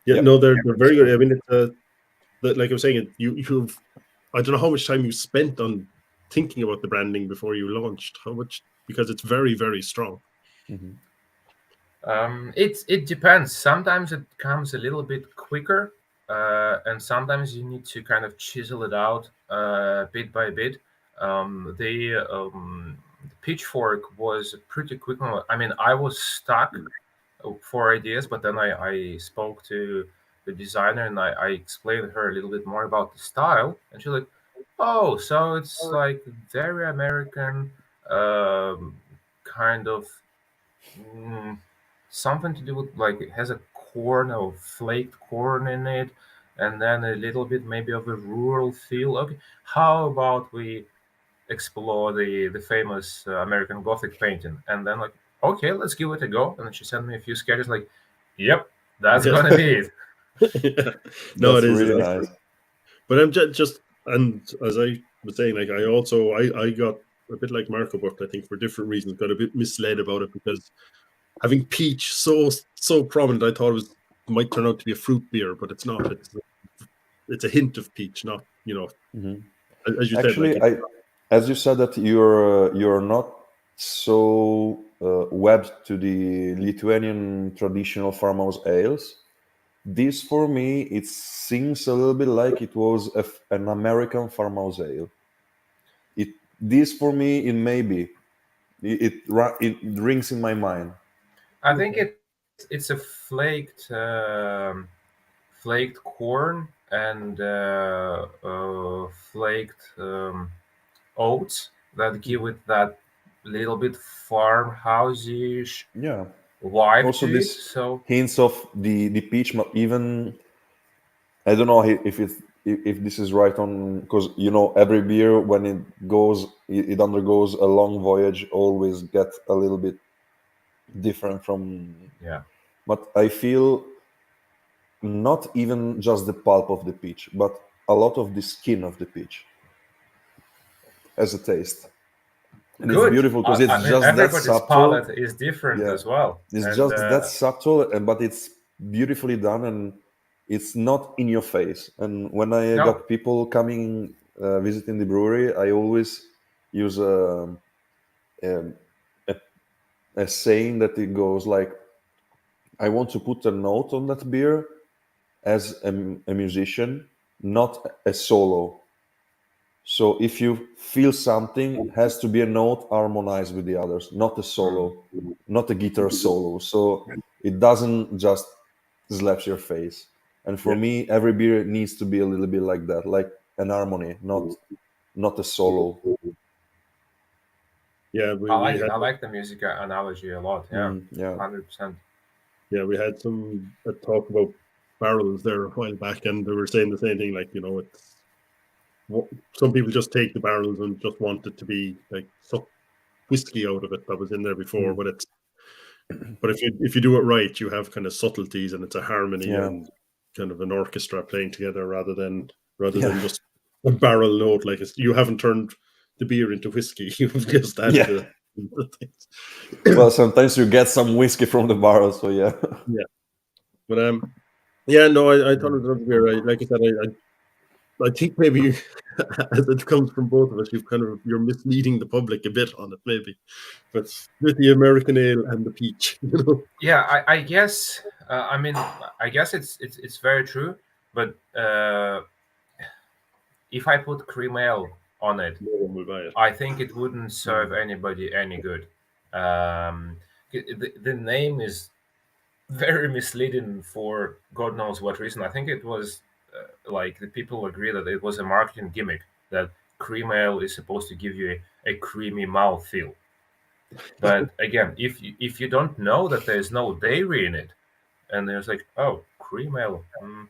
Speaker 1: Yeah, no, they're very good. I mean, it's like I was saying, you've I don't know how much time you spent on thinking about the branding before you launched. How much, because it's very, very strong.
Speaker 2: It depends. Sometimes it comes a little bit quicker, and sometimes you need to kind of chisel it out bit by bit. The pitchfork was a pretty quick one. I mean, I was stuck for ideas, but then I spoke to the designer and I explained to her a little bit more about the style, and she's like, "Oh, so it's like very American, kind of." Something to do with, like, it has a corn or flaked corn in it, and then a little bit maybe of a rural feel. Okay, how about we explore the famous American Gothic painting? And then, like, okay, let's give it a go. And then she sent me a few sketches. Like, yep, that's gonna be it.
Speaker 1: No,
Speaker 3: That's
Speaker 1: it is
Speaker 3: really nice.
Speaker 1: But I'm just, and as I was saying, like, I got a bit like Marco, but I think for different reasons got a bit misled about it, because having peach so prominent, I thought might turn out to be a fruit beer, but it's not. It's a hint of peach, not, as you
Speaker 3: Actually,
Speaker 1: said. Like,
Speaker 3: as you said that you're not so webbed to the Lithuanian traditional farmhouse ales. This, for me, it seems a little bit like it was an American farmhouse ale. This, for me, it may be. It rings in my mind.
Speaker 2: I think it's a flaked corn and flaked oats that give it that little bit farmhouse-ish
Speaker 3: Yeah.
Speaker 2: vibe
Speaker 3: Also,
Speaker 2: to it.
Speaker 3: this
Speaker 2: So
Speaker 3: hints of the peach, even I don't know if this is right on, because every beer when it undergoes a long voyage always get a little bit different from.
Speaker 2: yeah,
Speaker 3: But I feel not even just the pulp of the peach, but a lot of the skin of the peach as a taste. And it's
Speaker 2: good.
Speaker 3: beautiful because
Speaker 2: I
Speaker 3: it's
Speaker 2: mean,
Speaker 3: just that
Speaker 2: everybody's
Speaker 3: subtle.
Speaker 2: palate is different
Speaker 3: Yeah,
Speaker 2: as well,
Speaker 3: it's
Speaker 2: and
Speaker 3: just that subtle, but it's beautifully done, and it's not in your face. And when I
Speaker 2: no,
Speaker 3: got people coming visiting the brewery, I always use a, a, a saying that it goes like, I want to put a note on that beer as a musician, not a solo. So if you feel something, it has to be a note harmonized with the others, not a solo, not a guitar solo. So it doesn't just slaps your face. And for me, every beer needs to be a little bit like that, like an harmony, not a solo.
Speaker 1: yeah,
Speaker 2: I
Speaker 1: we
Speaker 2: like it.
Speaker 1: had
Speaker 2: I like the music analogy a lot. Yeah,
Speaker 3: Yeah.
Speaker 2: 100%.
Speaker 1: we had a talk about barrels there a while back, and they were saying the same thing. Like, it's some people just take the barrels and just want it to be like suck whiskey out of it that was in there before, but if you do it right, you have kind of subtleties, and it's a harmony
Speaker 3: Yeah.
Speaker 1: and kind of an orchestra playing together rather than
Speaker 3: Yeah.
Speaker 1: just a barrel note. Like, you haven't turned the beer into whiskey. You've just added
Speaker 3: Yeah.
Speaker 1: the things.
Speaker 3: Well, sometimes you get some whiskey from the barrel, so yeah.
Speaker 1: Yeah, but yeah, no, I thought it was another beer. Like I said, I think maybe as it comes from both of us, you're misleading the public a bit on it, maybe. But with the American ale and the peach,
Speaker 2: Yeah, I guess. I mean, I guess it's very true. But if I put cream ale on it,
Speaker 1: no one will buy it.
Speaker 2: I think it wouldn't serve anybody any good. The name is very misleading for God knows what reason. I think it was like the people agree that it was a marketing gimmick that cream ale is supposed to give you a creamy mouth feel. But again, if you don't know that there's no dairy in it, and there's like, oh, cream ale,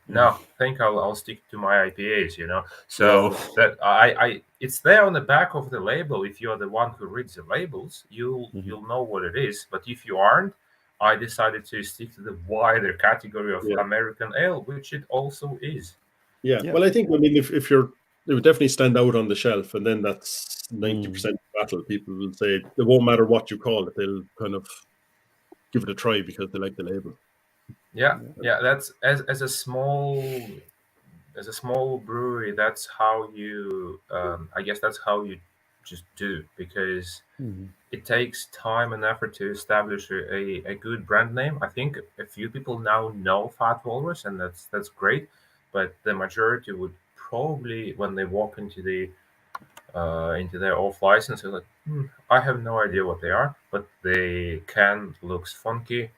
Speaker 2: no, I think I'll stick to my IPAs,
Speaker 3: Yeah.
Speaker 2: So that I it's there on the back of the label. If you're the one who reads the labels, you'll know what it is. But if you aren't, I decided to stick to the wider category of
Speaker 1: Yeah.
Speaker 2: American ale, which it also is.
Speaker 1: Yeah.
Speaker 3: Yeah.
Speaker 1: Well, I think, if you're, it would definitely stand out on the shelf, and then that's 90% of the battle. People will say it won't matter what you call it; they'll kind of give it a try because they like the label.
Speaker 2: Yeah, that's as a small brewery. That's how you. I guess that's how you just do, because it takes time and effort to establish a good brand name. I think a few people now know Fat Walrus, and that's great. But the majority would probably, when they walk into their off license, they're like, I have no idea what they are, but the can looks funky.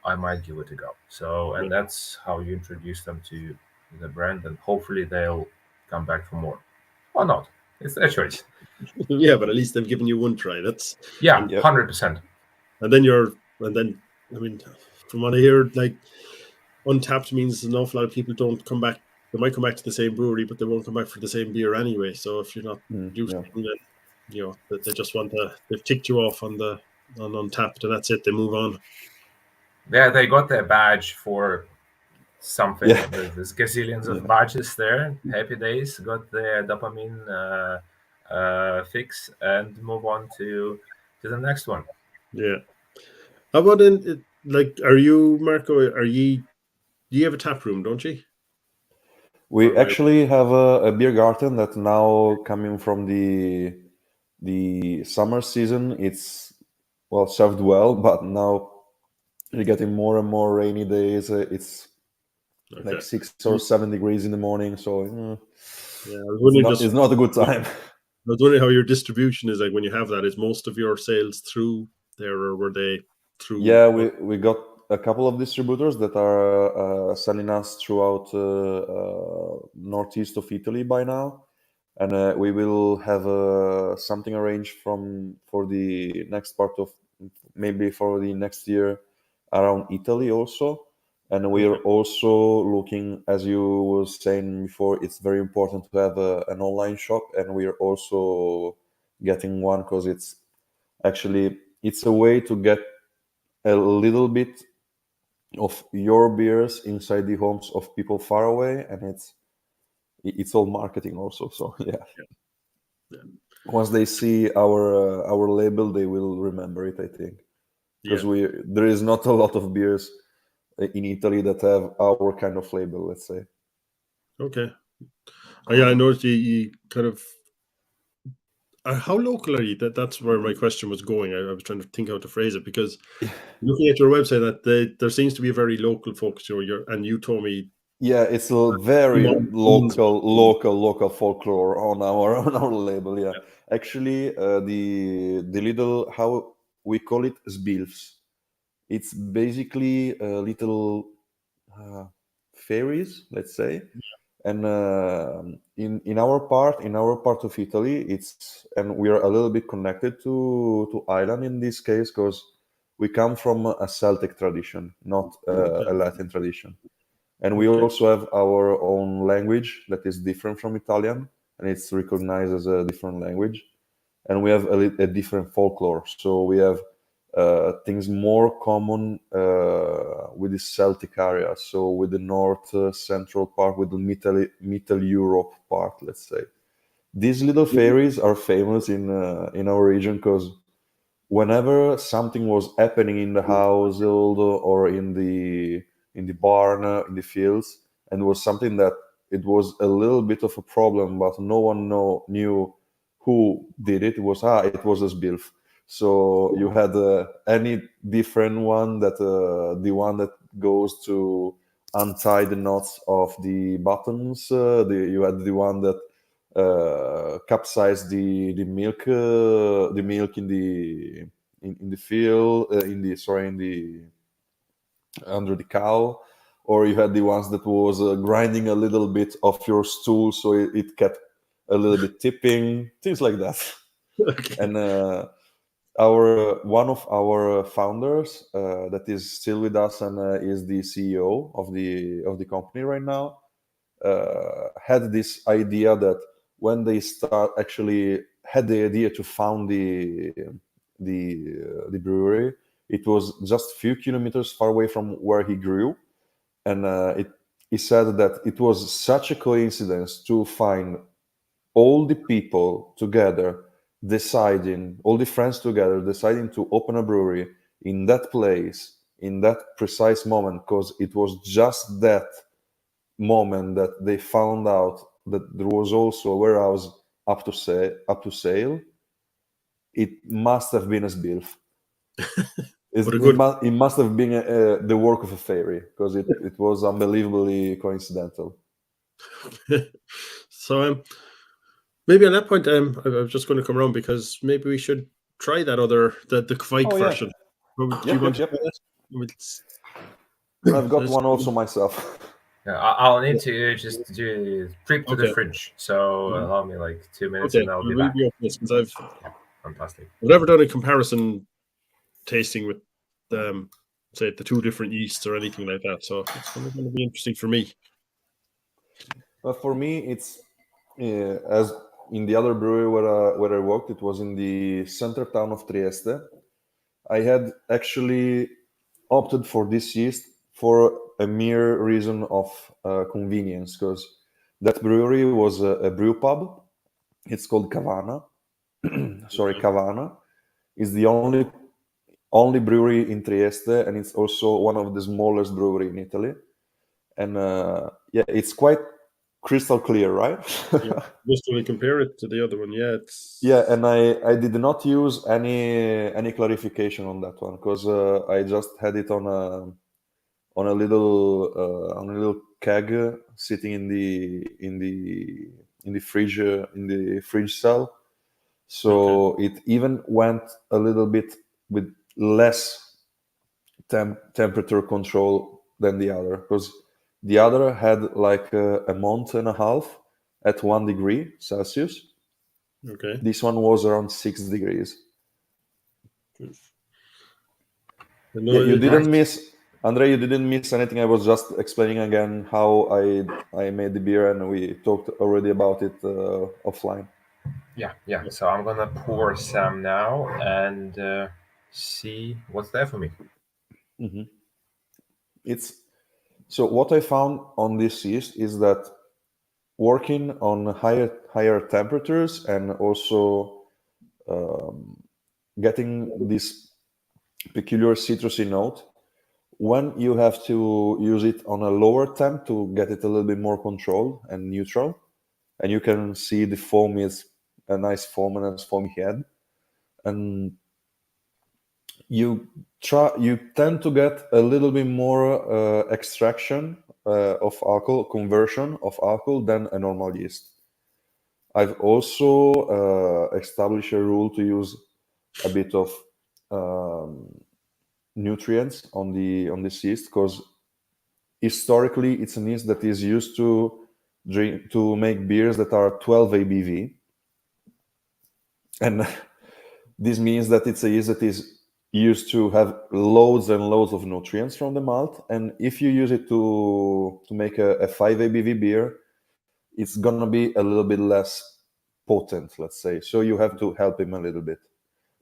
Speaker 2: I might give it a go. So, and that's how you introduce them to the brand, and hopefully they'll come back for more, or not. It's their choice.
Speaker 1: Yeah, but at least they've given you one try. That's
Speaker 2: Yeah,
Speaker 1: and,
Speaker 2: 100%.
Speaker 1: and then I mean, from what I hear, like, untapped means an awful lot of people don't come back. They might come back to the same brewery, but they won't come back for the same beer anyway. So if you're not producing, then they just want they've ticked you off on untapped, and that's it. They move on.
Speaker 2: Yeah, they got their badge for something.
Speaker 3: Yeah.
Speaker 2: There's gazillions of badges there. Happy days. Got their dopamine fix, and move on to the next one.
Speaker 1: Yeah. How about are you, Marco? Do you have a tap room, don't you?
Speaker 3: We actually have a beer garden that now coming from the summer season. It's served well, but now you're getting more and more rainy days. It's like 6 or 7 degrees in the morning, so
Speaker 1: yeah,
Speaker 3: it's not a good time.
Speaker 1: I was wondering how your distribution is like when you have that. Is most of your sales through there, or were they through?
Speaker 3: Yeah, we got a couple of distributors that are selling us throughout northeast of Italy by now, and we will have something arranged for the next part of maybe for the next year around Italy also. And we are also looking, as you were saying before, it's very important to have an online shop, and we are also getting one because it's a way to get a little bit of your beers inside the homes of people far away, and it's all marketing also. So yeah. Once they see our label, they will remember it, I think, because there is not a lot of beers in Italy that have our kind of label, let's say.
Speaker 1: Okay. Yeah, I noticed you kind of. How local are you? That's where my question was going. I was trying to think how to phrase it, because looking at your website, there seems to be a very local focus. And you told me.
Speaker 3: Yeah, it's a very local folklore on our label. Yeah, actually, the little, how we call it, sbilfs. It's basically little fairies, let's say. And in our part of Italy, and we are a little bit connected to Ireland in this case, because we come from a Celtic tradition, not a Latin tradition. And we also have our own language that is different from Italian, and it's recognized as a different language. And we have a different folklore. So we have things more common with the Celtic area. So with the north central part, with the Middle Europe part, let's say. These little fairies are famous in our region because whenever something was happening in the household or in the barn, in the fields, and was something that it was a little bit of a problem, but no one knew who did it. It was a sbilf. So you had any different one that the one that goes to untie the knots of the buttons. You had the one that capsize the milk in the field in the under the cow, or you had the ones that was grinding a little bit of your stool, so it kept a little bit tipping, things like that. And our one of our founders that is still with us and is the CEO of the company right now, had this idea that when they actually had the idea to found the brewery, it was just a few kilometers far away from where he grew, and he said that it was such a coincidence to find all the people together deciding, all the friends together deciding to open a brewery in that place, in that precise moment, because it was just that moment that they found out that there was also a warehouse up to sale. It must have been a SBILF. It must have been the work of a fairy, because it was unbelievably coincidental.
Speaker 1: So maybe on that point, I'm just going to come around because maybe we should try that the Kvike version. Do you want to try that?
Speaker 3: I've got one also myself.
Speaker 2: Yeah, I'll need to just do a trip to the fridge. So allow me like 2 minutes and I'll be back.
Speaker 1: Because I've
Speaker 2: fantastic.
Speaker 1: I've never done a comparison tasting with say the two different yeasts or anything like that. So it's going to be interesting for me.
Speaker 3: But for me, it's as in the other brewery where I worked, it was in the center town of Trieste. I had actually opted for this yeast for a mere reason of convenience, because that brewery was a brew pub. It's called Cavana. Cavana is the only brewery in Trieste, and it's also one of the smallest brewery in Italy. And it's quite crystal clear, right?
Speaker 1: Just when we compare it to the other one,
Speaker 3: and I did not use any clarification on that one, because I just had it on a little keg sitting in the fridge cell. So it even went a little bit with less temperature control than the other, because the other had like a month and a half at 1 degree Celsius.
Speaker 1: Okay.
Speaker 3: This one was around 6 degrees. You didn't miss, Andrej. You didn't miss anything. I was just explaining again how I made the beer, and we talked already about it offline.
Speaker 2: Yeah. So I'm gonna pour some now and see what's there for me.
Speaker 3: Mm-hmm. So what I found on this yeast is that working on higher temperatures and also getting this peculiar citrusy note, when you have to use it on a lower temp to get it a little bit more controlled and neutral, and you can see the foam is a nice foam and a foamy head, and you tend to get a little bit more extraction of alcohol, conversion of alcohol than a normal yeast. I've also established a rule to use a bit of nutrients on this yeast, because historically it's a yeast that is used to make beers that are 12 ABV, and this means that it's a yeast that is used to have loads and loads of nutrients from the malt, and if you use it to make a 5 ABV beer, it's gonna be a little bit less potent, let's say. So you have to help him a little bit,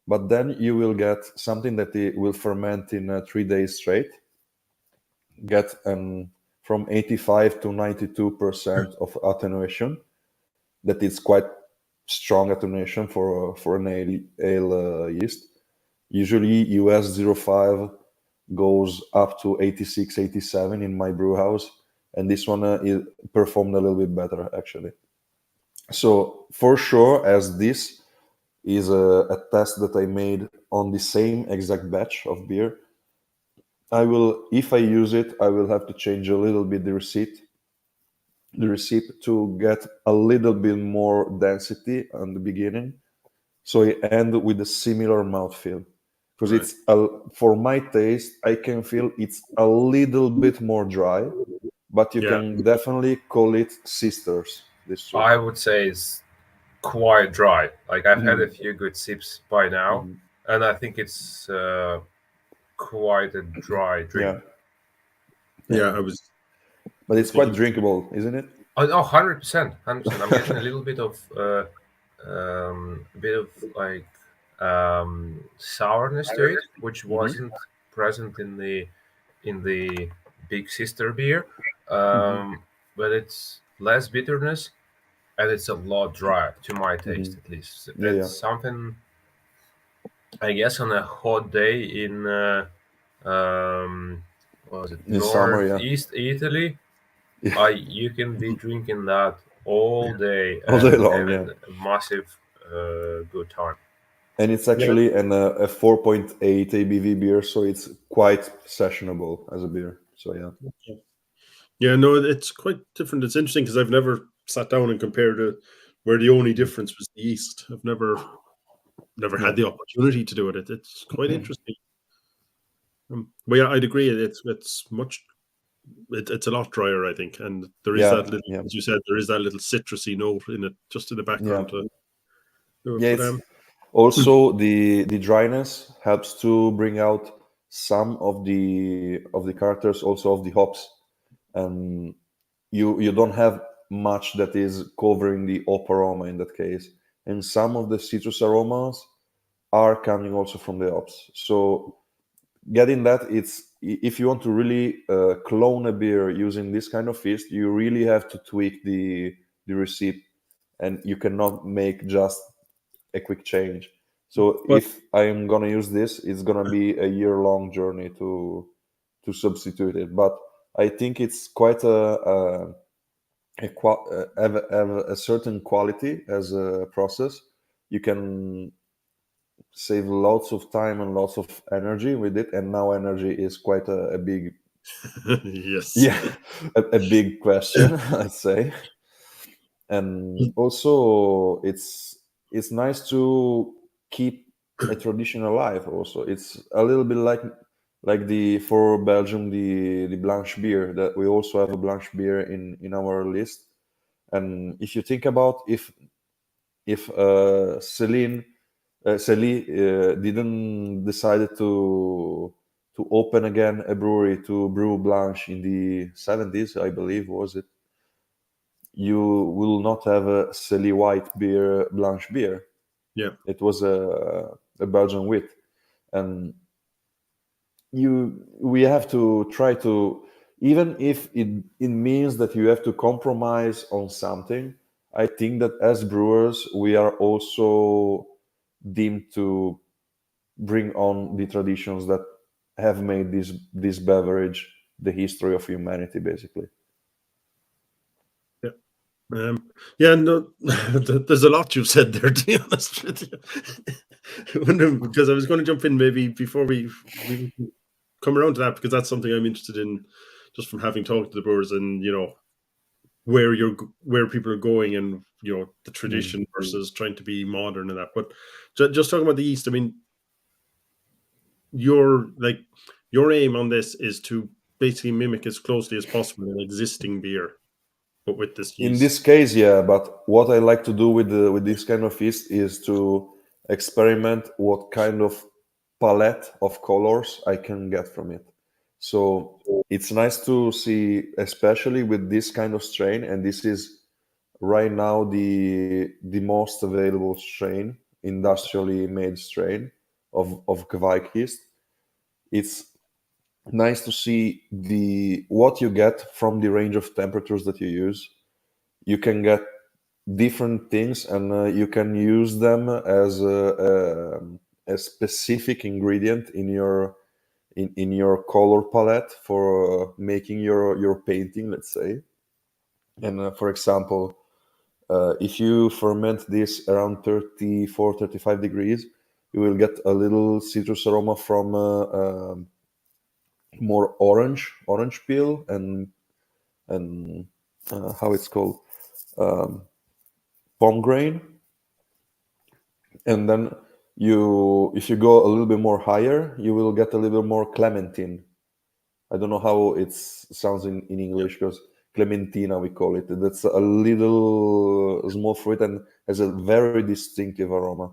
Speaker 3: but then you will get something that it will ferment in 3 days straight, get from 85 to 92% of attenuation. That is quite strong attenuation for an ale yeast. Usually US 05 goes up to 86, 87 in my brew house, and this one performed a little bit better actually. So for sure, as this is a test that I made on the same exact batch of beer, if I use it, I will have to change a little bit the receipt to get a little bit more density on the beginning, so I end with a similar mouthfeel. Because it's for my taste, I can feel it's a little bit more dry, but you can definitely call it sisters. This two.
Speaker 2: I would say it's quite dry. Like I've had a few good sips by now, and I think it's quite a dry drink.
Speaker 1: Yeah, I was.
Speaker 3: But it's quite drinkable, isn't it?
Speaker 2: Oh, 100%. I'm getting a little bit of like sourness to it, which wasn't present in the big sister beer. but it's less bitterness and it's a lot drier to my taste, at least.
Speaker 3: Yeah,
Speaker 2: It's
Speaker 3: yeah.
Speaker 2: something, I guess, on a hot day in what was it,
Speaker 3: In summer, yeah.
Speaker 2: northeast Italy.
Speaker 3: Yeah.
Speaker 2: You can be drinking that all day
Speaker 3: All day
Speaker 2: and
Speaker 3: long, yeah.
Speaker 2: having a massive good time.
Speaker 3: And it's
Speaker 1: Yeah.
Speaker 3: actually a 4.8 ABV beer, so it's quite sessionable as a beer. So yeah.
Speaker 1: Yeah, no, it's quite different. It's interesting because I've never sat down and compared it where the only difference was the yeast. I've never
Speaker 3: Yeah.
Speaker 1: had the opportunity to do it. It's quite interesting. But yeah, I'd agree. It's much. It's a lot drier, I think, and there is
Speaker 3: Yeah,
Speaker 1: that little,
Speaker 3: yeah,
Speaker 1: as you said, there is that little citrusy note in it, just in the
Speaker 3: yeah.
Speaker 1: background to do it.
Speaker 3: Yeah,
Speaker 1: But
Speaker 3: it's also the dryness helps to bring out some of the characters, also of the hops. And you don't have much that is covering the hop aroma in that case. And some of the citrus aromas are coming also from the hops. So getting that, it's if you want to really clone a beer using this kind of yeast, you really have to tweak the recipe, and you cannot make just a quick change. So
Speaker 1: but
Speaker 3: if I am gonna use this, it's gonna be a year-long journey to substitute it. But I think it's quite have a certain quality as a process. You can save lots of time and lots of energy with it, and now energy is quite a big,
Speaker 1: yes,
Speaker 3: yeah, a big question, I'd say. And also it's nice to keep a tradition alive. Also, it's a little bit like the for Belgium, the blanche beer, that we also have a blanche beer in our list. And if you think about if Celine didn't decided to open again a brewery to brew blanche in the 70s, I believe, was it, you will not have a Celly white beer, blanche beer.
Speaker 1: yeah,
Speaker 3: It was a Belgian wheat, and we have to try to, even if it means that you have to compromise on something. I think that as brewers, we are also deemed to bring on the traditions that have made this beverage the history of humanity, basically.
Speaker 1: yeah. Yeah, no, there's a lot you've said there, to be honest with you. Because I was going to jump in maybe before we come around to that, because that's something I'm interested in, just from having talked to the brewers and where people are going, and the
Speaker 3: Mm.
Speaker 1: tradition versus trying to be modern and that. But just talking about the yeast, I mean, your like your aim on this is to basically mimic as closely as possible an existing beer, but with this
Speaker 3: In
Speaker 1: yeast.
Speaker 3: this case, yeah, but what I like to do with this kind of yeast is to experiment what kind of palette of colors I can get from it. So it's nice to see, especially with this kind of strain, and this is right now the most available strain, industrially made strain of Kveik yeast. It's nice to see the what you get from the range of temperatures that you use. You can get different things, and you can use them as a specific ingredient in your color palette for making your painting, let's say. And for example, if you ferment this around 34-35 degrees, you will get a little citrus aroma from more orange peel and how it's called, um, pomegranate. And then if you go a little bit more higher, you will get a little bit more clementine. I don't know how it sounds in
Speaker 1: Yeah,
Speaker 3: English, because clementina we call it. That's a little small fruit and has a very distinctive aroma.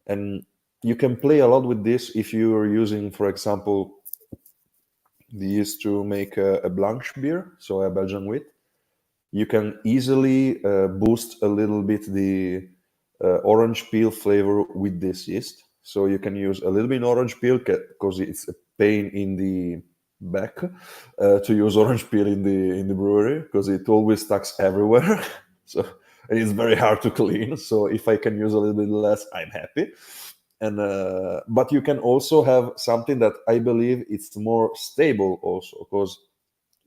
Speaker 3: And you can play a lot with this if you are using, for example, the yeast to make a blanche beer, so a Belgian wheat. You can easily boost a little bit the orange peel flavor with this yeast. So you can use a little bit orange peel because it's a pain back to use orange peel in the brewery because it always stacks everywhere. So and it's very hard to clean. So if I can use a little bit less, I'm happy. And but you can also have something that I believe it's more stable also, because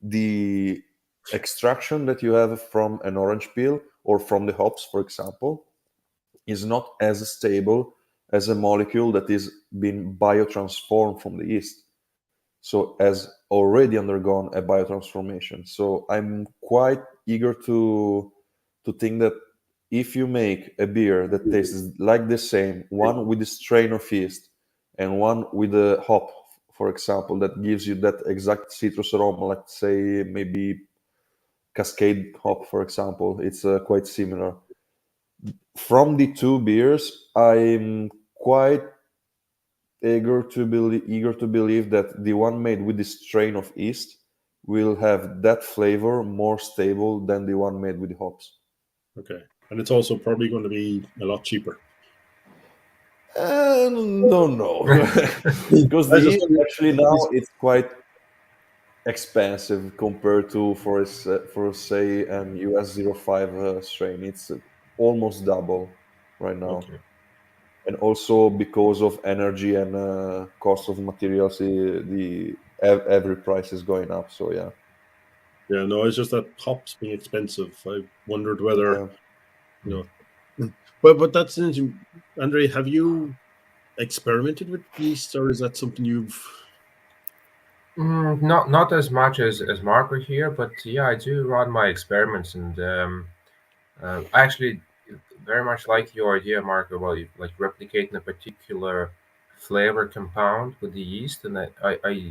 Speaker 3: the extraction that you have from an orange peel or from the hops, for example, is not as stable as a molecule that is being biotransformed from the yeast, so has already undergone a biotransformation. So I'm quite eager to think that if you make a beer that tastes like the same, one with the strain of yeast and one with a hop, for example, that gives you that exact citrus aroma, like say maybe Cascade hop, for example, it's quite similar. From the two beers, I'm quite eager to believe that the one made with this strain of yeast will have that flavor more stable than the one made with the hops.
Speaker 1: Okay. And it's also probably going to be a lot cheaper.
Speaker 3: No, because the yeast actually now it's quite expensive compared to for say an US 05 strain. It's almost double right now.
Speaker 1: Okay.
Speaker 3: And also because of energy and cost of materials, every price is going up. So yeah.
Speaker 1: Yeah, no, it's just that hops being expensive. I wondered whether, you know, but that's interesting. Andrej, have you experimented with yeast, or is that something you've?
Speaker 2: Not as much as Marco here, but yeah, I do run my experiments, and I actually very much like your idea, Marco, about like replicating a particular flavor compound with the yeast, and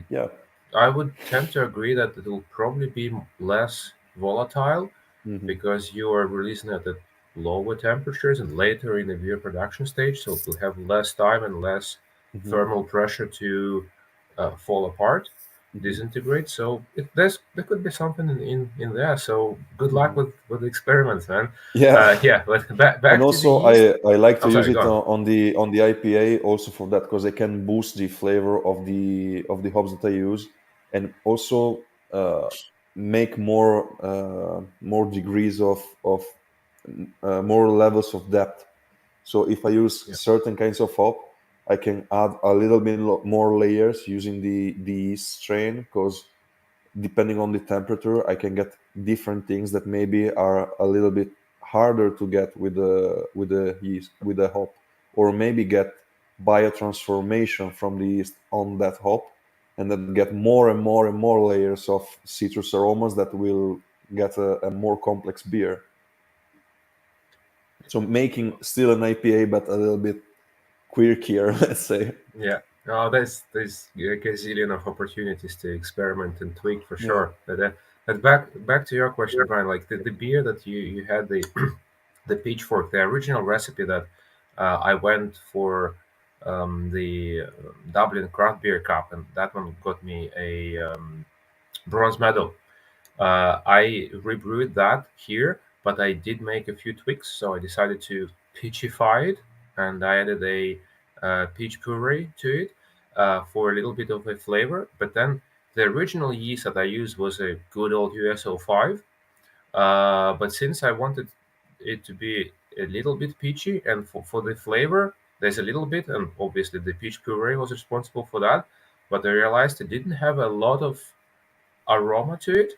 Speaker 3: Yeah.
Speaker 2: I would tend to agree that it will probably be less volatile
Speaker 3: Hmm.
Speaker 2: because you are releasing it at lower temperatures and later in the beer production stage, so it will have less time and less
Speaker 3: Hmm.
Speaker 2: thermal pressure to fall apart, disintegrate. So there could be something in there. So good luck with the experiments, man.
Speaker 3: Yeah.
Speaker 2: Yeah, but
Speaker 3: And
Speaker 2: back to the
Speaker 3: also
Speaker 2: yeast.
Speaker 3: I like to
Speaker 2: I'm
Speaker 3: use
Speaker 2: sorry,
Speaker 3: it
Speaker 2: go on.
Speaker 3: on the IPA also for that, because I can boost the flavor of the hops that I use, and also make more degrees of more levels of depth. So if I use
Speaker 2: Yeah.
Speaker 3: certain kinds of hop, I can add a little bit more layers using the yeast strain, because depending on the temperature, I can get different things that maybe are a little bit harder to get with the yeast, with the hop, or maybe get biotransformation from the yeast on that hop, and then get more and more and more layers of citrus aromas that will get a more complex beer. So making still an IPA, but a little bit quirkier, let's say.
Speaker 2: Yeah. No, there's a gazillion of opportunities to experiment and tweak for
Speaker 3: Yeah.
Speaker 2: sure. But back to your question, Brian. Like the beer that you had the pitchfork, the original recipe that I went for the Dublin Craft Beer Cup, and that one got me a bronze medal. I rebrewed that here, but I did make a few tweaks. So I decided to peachify it, and I added a peach puree to it for a little bit of a flavor. But then the original yeast that I used was a good old US05. But since I wanted it to be a little bit peachy, and for the flavor, there's a little bit, and obviously the peach puree was responsible for that. But I realized it didn't have a lot of aroma to it,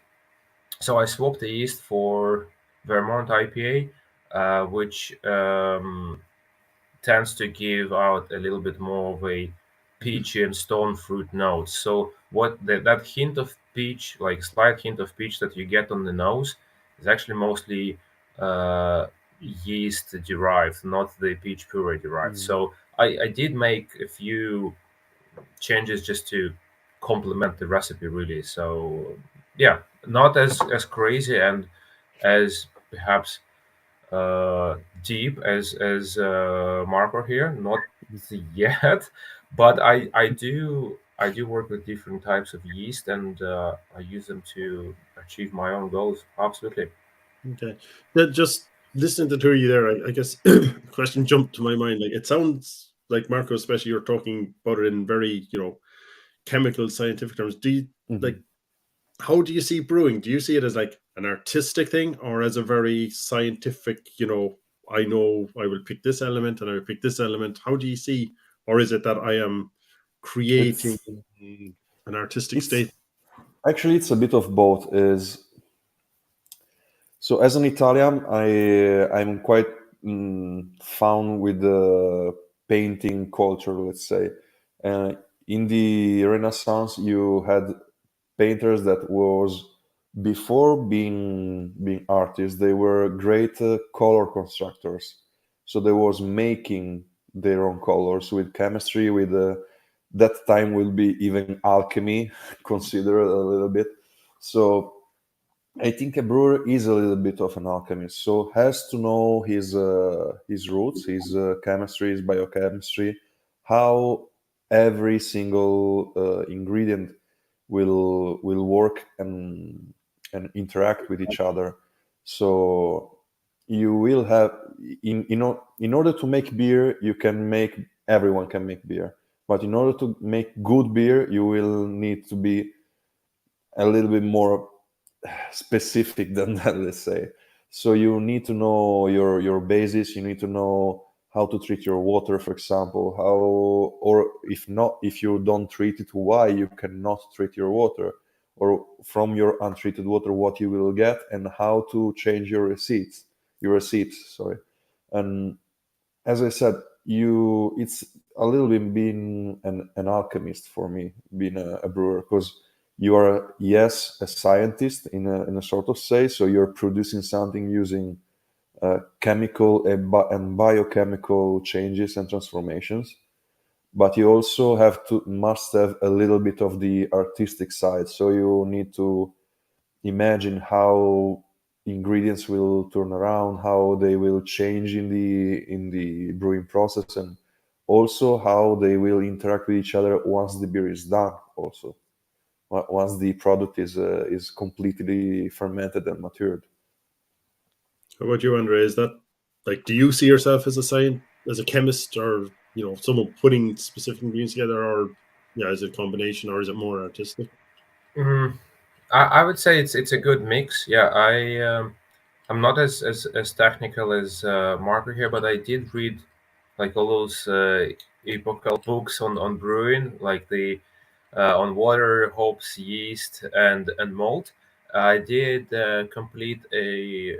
Speaker 2: so I swapped the yeast for Vermont IPA, which tends to give out a little bit more of a peachy and stone fruit notes. So that hint of peach, like slight hint of peach that you get on the nose, is actually mostly uh, yeast derived, not the peach puree derived. So I did make a few changes just to complement the recipe, really. So yeah, not as crazy and as perhaps uh, deep as Marco here, not yet, but I do work with different types of yeast, and I use them to achieve my own goals. Absolutely.
Speaker 1: Okay. Just listening to the two of you there, I guess question jumped to my mind. Like it sounds like Marco, especially you're talking about it in very, chemical scientific terms. like, how do you see brewing? Do you see it as like an artistic thing or as a very scientific, I know I will pick this element and I will pick this element? How do you see, or is it that I am creating
Speaker 3: It's
Speaker 1: an artistic
Speaker 3: it's
Speaker 1: state?
Speaker 3: actually it's a bit of both. Is So as an Italian, I'm quite found with the painting culture, let's say. Uh, in the Renaissance, you had painters that was before being artists, they were great color constructors. So they was making their own colors with chemistry, with that time will be even alchemy considered a little bit. So I think a brewer is a little bit of an alchemist, so has to know his roots, his chemistry, his biochemistry, how every single ingredient will work and interact with each other. So you will have in order to make beer, you can make everyone can make beer, but in order to make good beer, you will need to be a little bit more specific than that, let's say. So you need to know your basis. You need to know how to treat your water, for example, how, or if not, if you don't treat it, why you cannot treat your water, or from your untreated water what you will get, and how to change your receipts, sorry. And as I said, you it's a little bit being an alchemist for me, being a brewer, because you are, yes, a scientist in a sort of say. So you're producing something using chemical and biochemical changes and transformations, but you also must have a little bit of the artistic side. So you need to imagine how ingredients will turn around, how they will change in the brewing process, and also how they will interact with each other once the beer is done. Also, once the product is completely fermented and matured.
Speaker 1: How about you, Andre? Is that like, do you see yourself as a as a chemist, or someone putting specific ingredients together, or yeah, is it a combination, or is it more artistic?
Speaker 2: Mm, I would say it's a good mix. Yeah, I'm not as technical as Marco here, but I did read like all those epochal books on brewing, like the on water, hops, yeast, and malt. I did complete a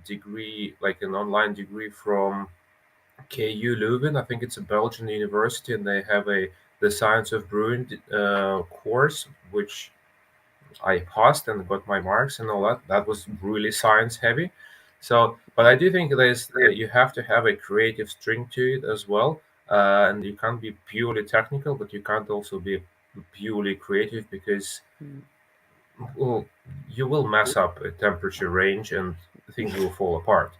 Speaker 2: degree, like an online degree from KU Leuven. I think it's a Belgian university, and they have a the science of brewing course, which I passed and got my marks and all that. That was really science heavy. So, but I do think you have to have a creative string to it as well, and you can't be purely technical, but you can't also be purely creative because, well, you will mess up a temperature range and things will fall apart.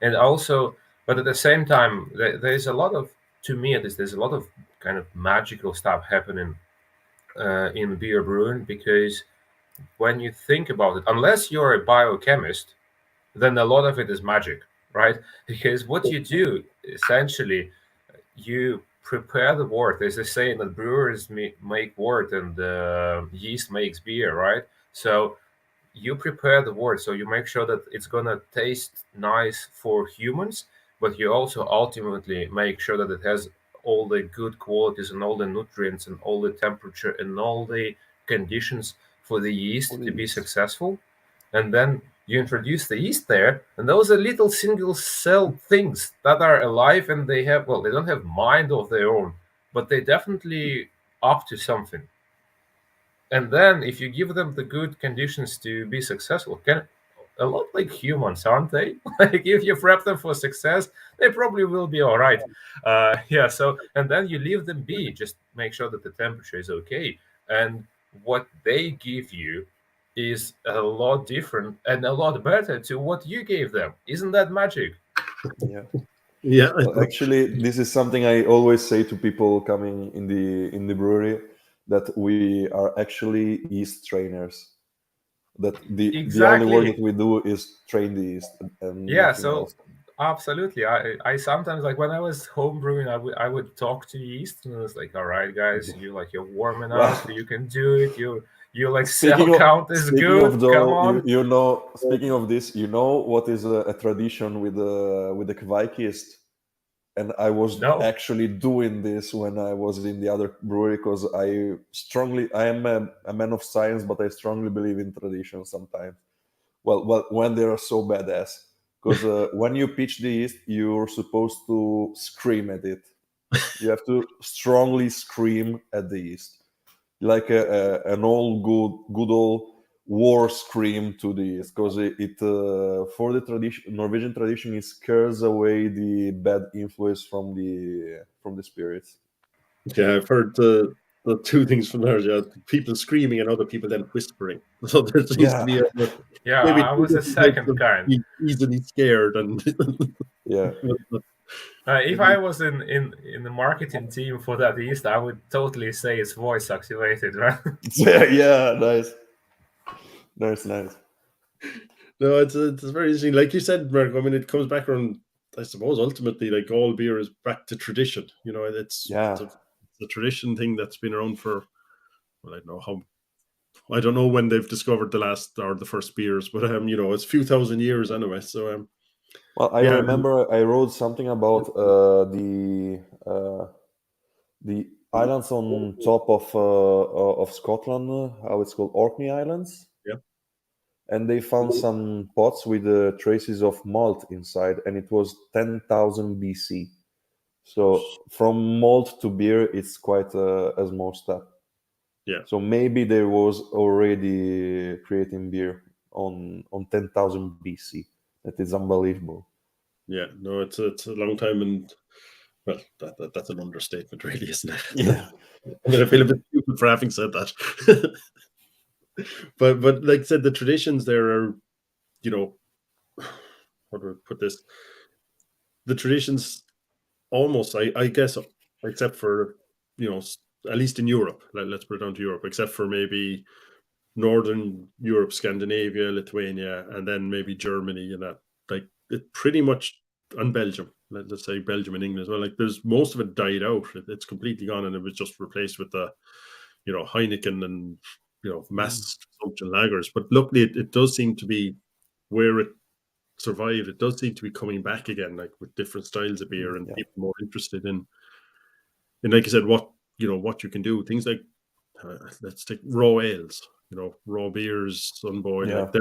Speaker 2: And also, but at the same time, there's a lot of, to me at least, there's a lot of kind of magical stuff happening in beer brewing because when you think about it, unless you're a biochemist, then a lot of it is magic, right? Because what you do essentially, you prepare the wort. There's a saying that brewers make wort and yeast makes beer, right? So you prepare the wort, so you make sure that it's gonna taste nice for humans, but you also ultimately make sure that it has all the good qualities and all the nutrients and all the temperature and all the conditions for the yeast to be
Speaker 3: Please.
Speaker 2: successful. And then you introduce the yeast there, and those are little single cell things that are alive, and they have, well, they don't have mind of their own, but they definitely up to something. And then if you give them the good conditions to be successful, can a lot like humans, aren't they? Like if you prep them for success, they probably will be all right. Yeah. So and then you leave them be. Just make sure that the temperature is okay, and what they give you is a lot different and a lot better to what you gave them. Isn't that magic?
Speaker 3: Yeah.
Speaker 1: Yeah,
Speaker 3: Well, actually, this is something I always say to people coming in the brewery, that we are actually yeast trainers. That the only work
Speaker 2: Exactly.
Speaker 3: that we do is train the yeast and
Speaker 2: Yeah.
Speaker 3: nothing
Speaker 2: So
Speaker 3: else.
Speaker 2: Absolutely. I sometimes, like when I was home brewing, I would talk to yeast, and I was like, "All right, guys, you're warm
Speaker 3: Yeah.
Speaker 2: enough. You can do it. Your cell
Speaker 3: Speaking of
Speaker 2: count is
Speaker 3: speaking of
Speaker 2: good. Come
Speaker 3: though,
Speaker 2: on."
Speaker 3: speaking of this, you know what is a tradition with the Kveikist, and I was
Speaker 2: No.
Speaker 3: actually doing this when I was in the other brewery because I am a man of science, but I strongly believe in tradition sometimes. Well, when they are so badass, because when you pitch the yeast, you're supposed to scream at it. You have to strongly scream at the yeast, like an old good old war scream to the yeast, because for the tradition Norwegian tradition, it scares away the bad influence from the spirits.
Speaker 1: Yeah, I've heard the two things from there. Yeah, people screaming and other people then whispering. So there seems to
Speaker 3: Yeah,
Speaker 1: be
Speaker 2: Yeah,
Speaker 1: maybe
Speaker 2: I
Speaker 1: two
Speaker 2: was the
Speaker 1: different types
Speaker 2: second
Speaker 1: of
Speaker 2: kind.
Speaker 1: easily scared and
Speaker 3: yeah.
Speaker 2: If I was in the marketing team for that yeast, I would totally say it's voice activated, right?
Speaker 3: Yeah, nice.
Speaker 1: no, it's very interesting. Like you said, Mark. I mean, it comes back around. I suppose ultimately, like all beer is back to tradition. You know,
Speaker 3: Yeah.
Speaker 1: it's a tradition thing that's been around for, well, I don't know how. I don't know when they've discovered the last or the first beers, but you know, it's a few thousand years anyway. So
Speaker 3: Well, I
Speaker 1: yeah,
Speaker 3: remember I wrote something about the islands on top of Scotland, how it's called, Orkney Islands,
Speaker 1: yeah,
Speaker 3: and they found some pots with traces of malt inside, and it was 10,000 BC. So from malt to beer, it's quite a small step.
Speaker 1: yeah.
Speaker 3: So maybe there was already creating beer on 10,000 BC. That is unbelievable.
Speaker 1: Yeah, no, it's a long time, and well, that's an understatement, really, isn't it?
Speaker 3: Yeah,
Speaker 1: I mean, I feel a bit stupid for having said that, but like I said, the traditions there are, you know, how do I put this? The traditions almost, I guess, except for you know, at least in Europe, let's put it down to Europe, except for maybe Northern Europe, Scandinavia, Lithuania, and then maybe Germany, and that like it pretty much and Belgium. Let's say Belgium and England as well. Like there's most of it died out. It's completely gone, and it was just replaced with the Heineken and mass consumption lagers. But luckily, it does seem to be where it survived. It does seem to be coming back again, like with different styles of beer and
Speaker 3: yeah,
Speaker 1: people more interested in like I said, what you can do. Things like let's take raw ales, raw beers, sunboy,
Speaker 3: yeah.
Speaker 1: like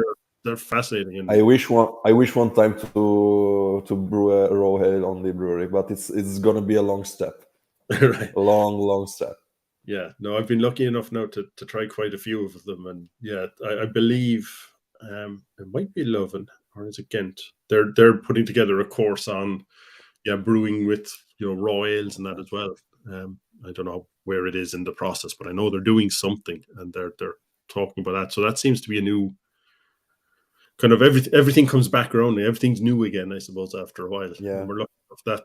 Speaker 1: they're fascinating and
Speaker 3: I wish one time to brew a raw ale on the brewery, but it's gonna be a long step,
Speaker 1: right.
Speaker 3: a long step.
Speaker 1: Yeah, no, I've been lucky enough now to try quite a few of them, and yeah, I believe it might be Leuven or is it Ghent? They're putting together a course on brewing with raw ales and that as well. I don't know where it is in the process, but I know they're doing something and they're talking about that. So that seems to be a new kind of everything comes back around. Everything's new again, I suppose, after a while.
Speaker 3: Yeah,
Speaker 1: And we're lucky enough that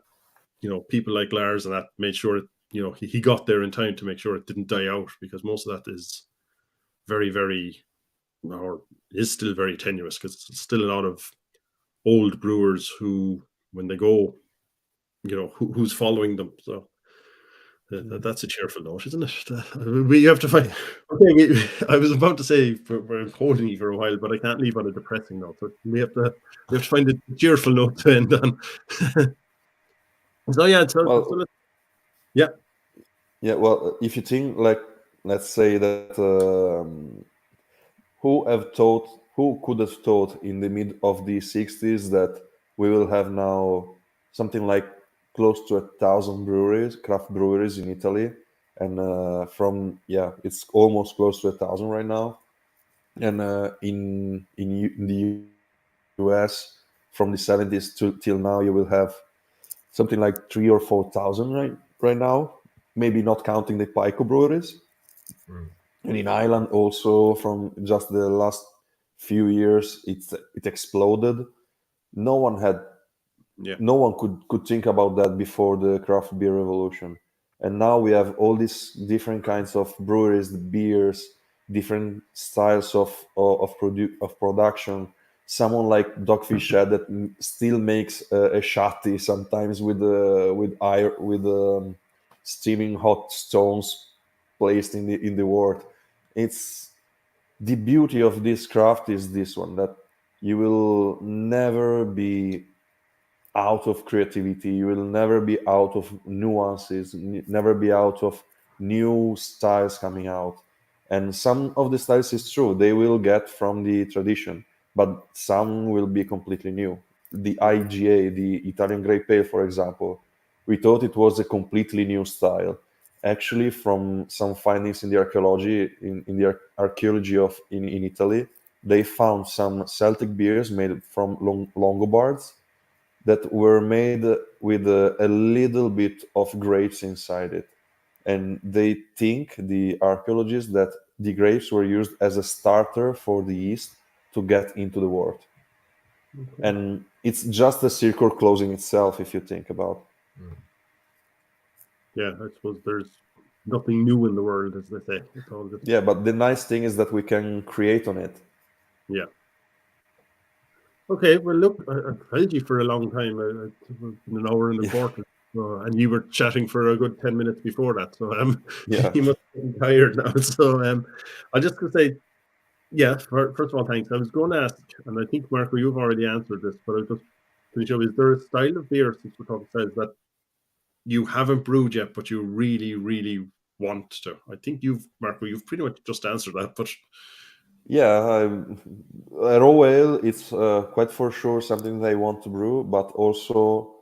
Speaker 1: people like Lars and that made sure he got there in time to make sure it didn't die out, because most of that is very, very, or is still very tenuous, because it's still a lot of old brewers who, when they go, who's following them. So that's a cheerful note, isn't it? We have to find. Okay, I was about to say we're holding you for a while, but I can't leave on a depressing note. So we have to find a cheerful note to end on. So yeah,
Speaker 3: well,
Speaker 1: yeah,
Speaker 3: yeah. Well, if you think, like, let's say that who could have thought in the mid of the 60s that we will have now something like close to 1,000 breweries, craft breweries in Italy, and it's almost close to 1,000 right now. And in the US, from the 70s to till now, you will have something like 3 or 4 thousand right now, maybe not counting the Pico breweries.
Speaker 2: Mm.
Speaker 3: And in Ireland also, from just the last few years, it exploded. No one had
Speaker 1: yeah,
Speaker 3: no one could think about that before the craft beer revolution. And now we have all these different kinds of breweries, the beers, different styles of production, someone like Dogfish Head that still makes a shanty sometimes with steaming hot stones placed in the wort. It's the beauty of this craft is this one, that you will never be out of creativity, you will never be out of nuances, never be out of new styles coming out. And some of the styles, is true, they will get from the tradition, but some will be completely new. The IGA, the Italian Grey Pale, for example, we thought it was a completely new style. Actually, from some findings in the archaeology, in the archaeology of in Italy, they found some Celtic beers made from Longobards that were made with a little bit of grapes inside it. And they think, the archaeologists, that the grapes were used as a starter for the yeast to get into the wort.
Speaker 1: Okay.
Speaker 3: And it's just a circle closing itself, if you think about.
Speaker 1: Yeah, I suppose there's nothing new in the world, as they say. It's all just...
Speaker 3: Yeah, but the nice thing is that we can create on it.
Speaker 1: Yeah. Okay, well, look, I've held you for a long time. It's been an hour and a quarter. And you were chatting for a good 10 minutes before that. So
Speaker 3: Yeah.
Speaker 1: you must be tired now. So I'll just say, yeah, first of all, thanks. I was going to ask, and I think, Marco, you've already answered this, but I'll just finish up. Is there a style of beer, since we're talking styles, that you haven't brewed yet, but you really, really want to? I think Marco, you've pretty much just answered that, but...
Speaker 3: Yeah, a raw ale, it's quite for sure something that I want to brew, but also,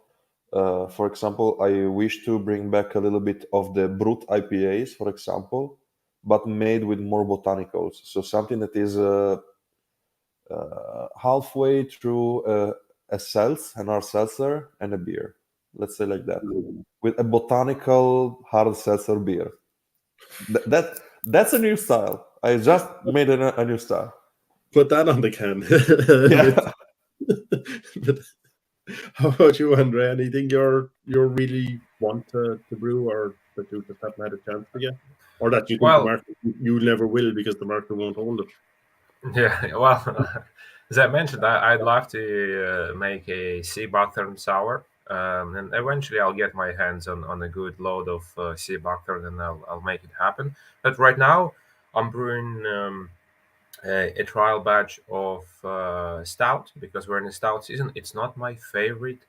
Speaker 3: for example, I wish to bring back a little bit of the brut IPAs, for example, but made with more botanicals. So something that is halfway through an hard seltzer and a beer. Let's say like that, with a botanical hard seltzer beer. That's a new style. I just made a new style.
Speaker 1: Put that on the can.
Speaker 3: Yeah.
Speaker 1: But how about you, Andrej? Anything you really want to brew, or that you just haven't had a chance to get, or that you think the market you never will because the market won't hold it?
Speaker 2: Yeah, well, as I mentioned, I'd love to make a sea buckthorn sour, and eventually I'll get my hands on a good load of sea buckthorn, and I'll make it happen. But right now, I'm brewing a trial batch of stout, because we're in the stout season. It's not my favorite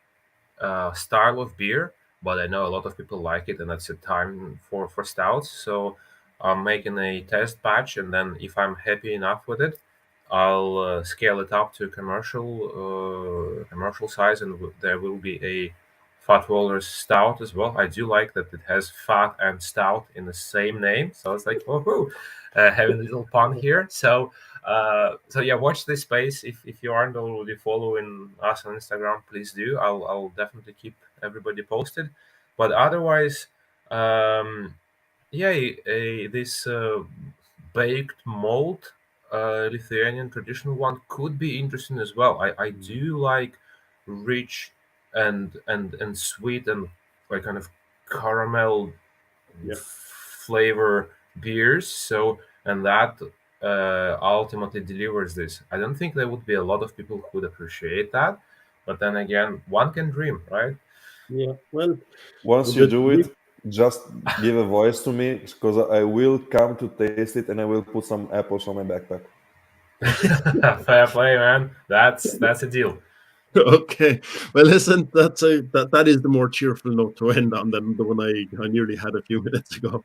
Speaker 2: style of beer, but I know a lot of people like it, and that's a time for stouts. So I'm making a test batch, and then if I'm happy enough with it, I'll scale it up to commercial size, and there will be a Fat Walrus Stout as well. I do like that it has fat and stout in the same name, so it's like, woohoo, having a little pun here. So yeah, watch this space. If you aren't already following us on Instagram, please do. I'll definitely keep everybody posted. But otherwise, yeah, this baked malt, Lithuanian traditional one, could be interesting as well. I do like rich and sweet and like kind of caramel flavor beers. So, and that ultimately delivers this. I don't think there would be a lot of people who would appreciate that, but then again, one can dream, right?
Speaker 1: Yeah. Well,
Speaker 3: once you do it, just give a voice to me, because I will come to taste it, and I will put some apples on my backpack.
Speaker 2: Fair play, man. That's a deal.
Speaker 1: Okay. Well, listen, that is the more cheerful note to end on than the one I nearly had a few minutes ago.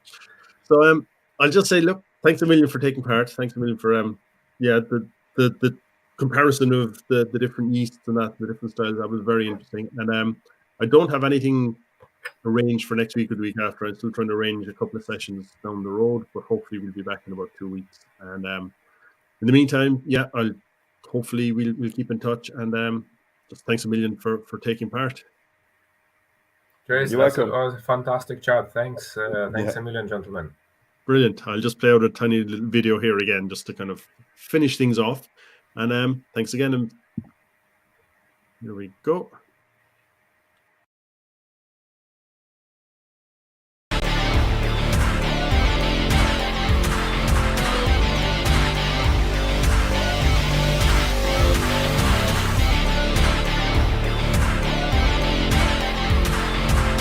Speaker 1: So I'll just say, look, thanks a million for taking part. Thanks a million for the comparison of the different yeasts and that, the different styles. That was very interesting. And I don't have anything arranged for next week or the week after. I'm still trying to arrange a couple of sessions down the road, but hopefully we'll be back in about 2 weeks. And in the meantime, yeah, hopefully we'll keep in touch. And just thanks a million for taking part.
Speaker 2: Chris,
Speaker 3: You're
Speaker 2: that
Speaker 3: welcome.
Speaker 2: was a fantastic chat. Thanks a million, gentlemen.
Speaker 1: Brilliant. I'll just play out a tiny little video here again, just to kind of finish things off. And thanks again. And here we go.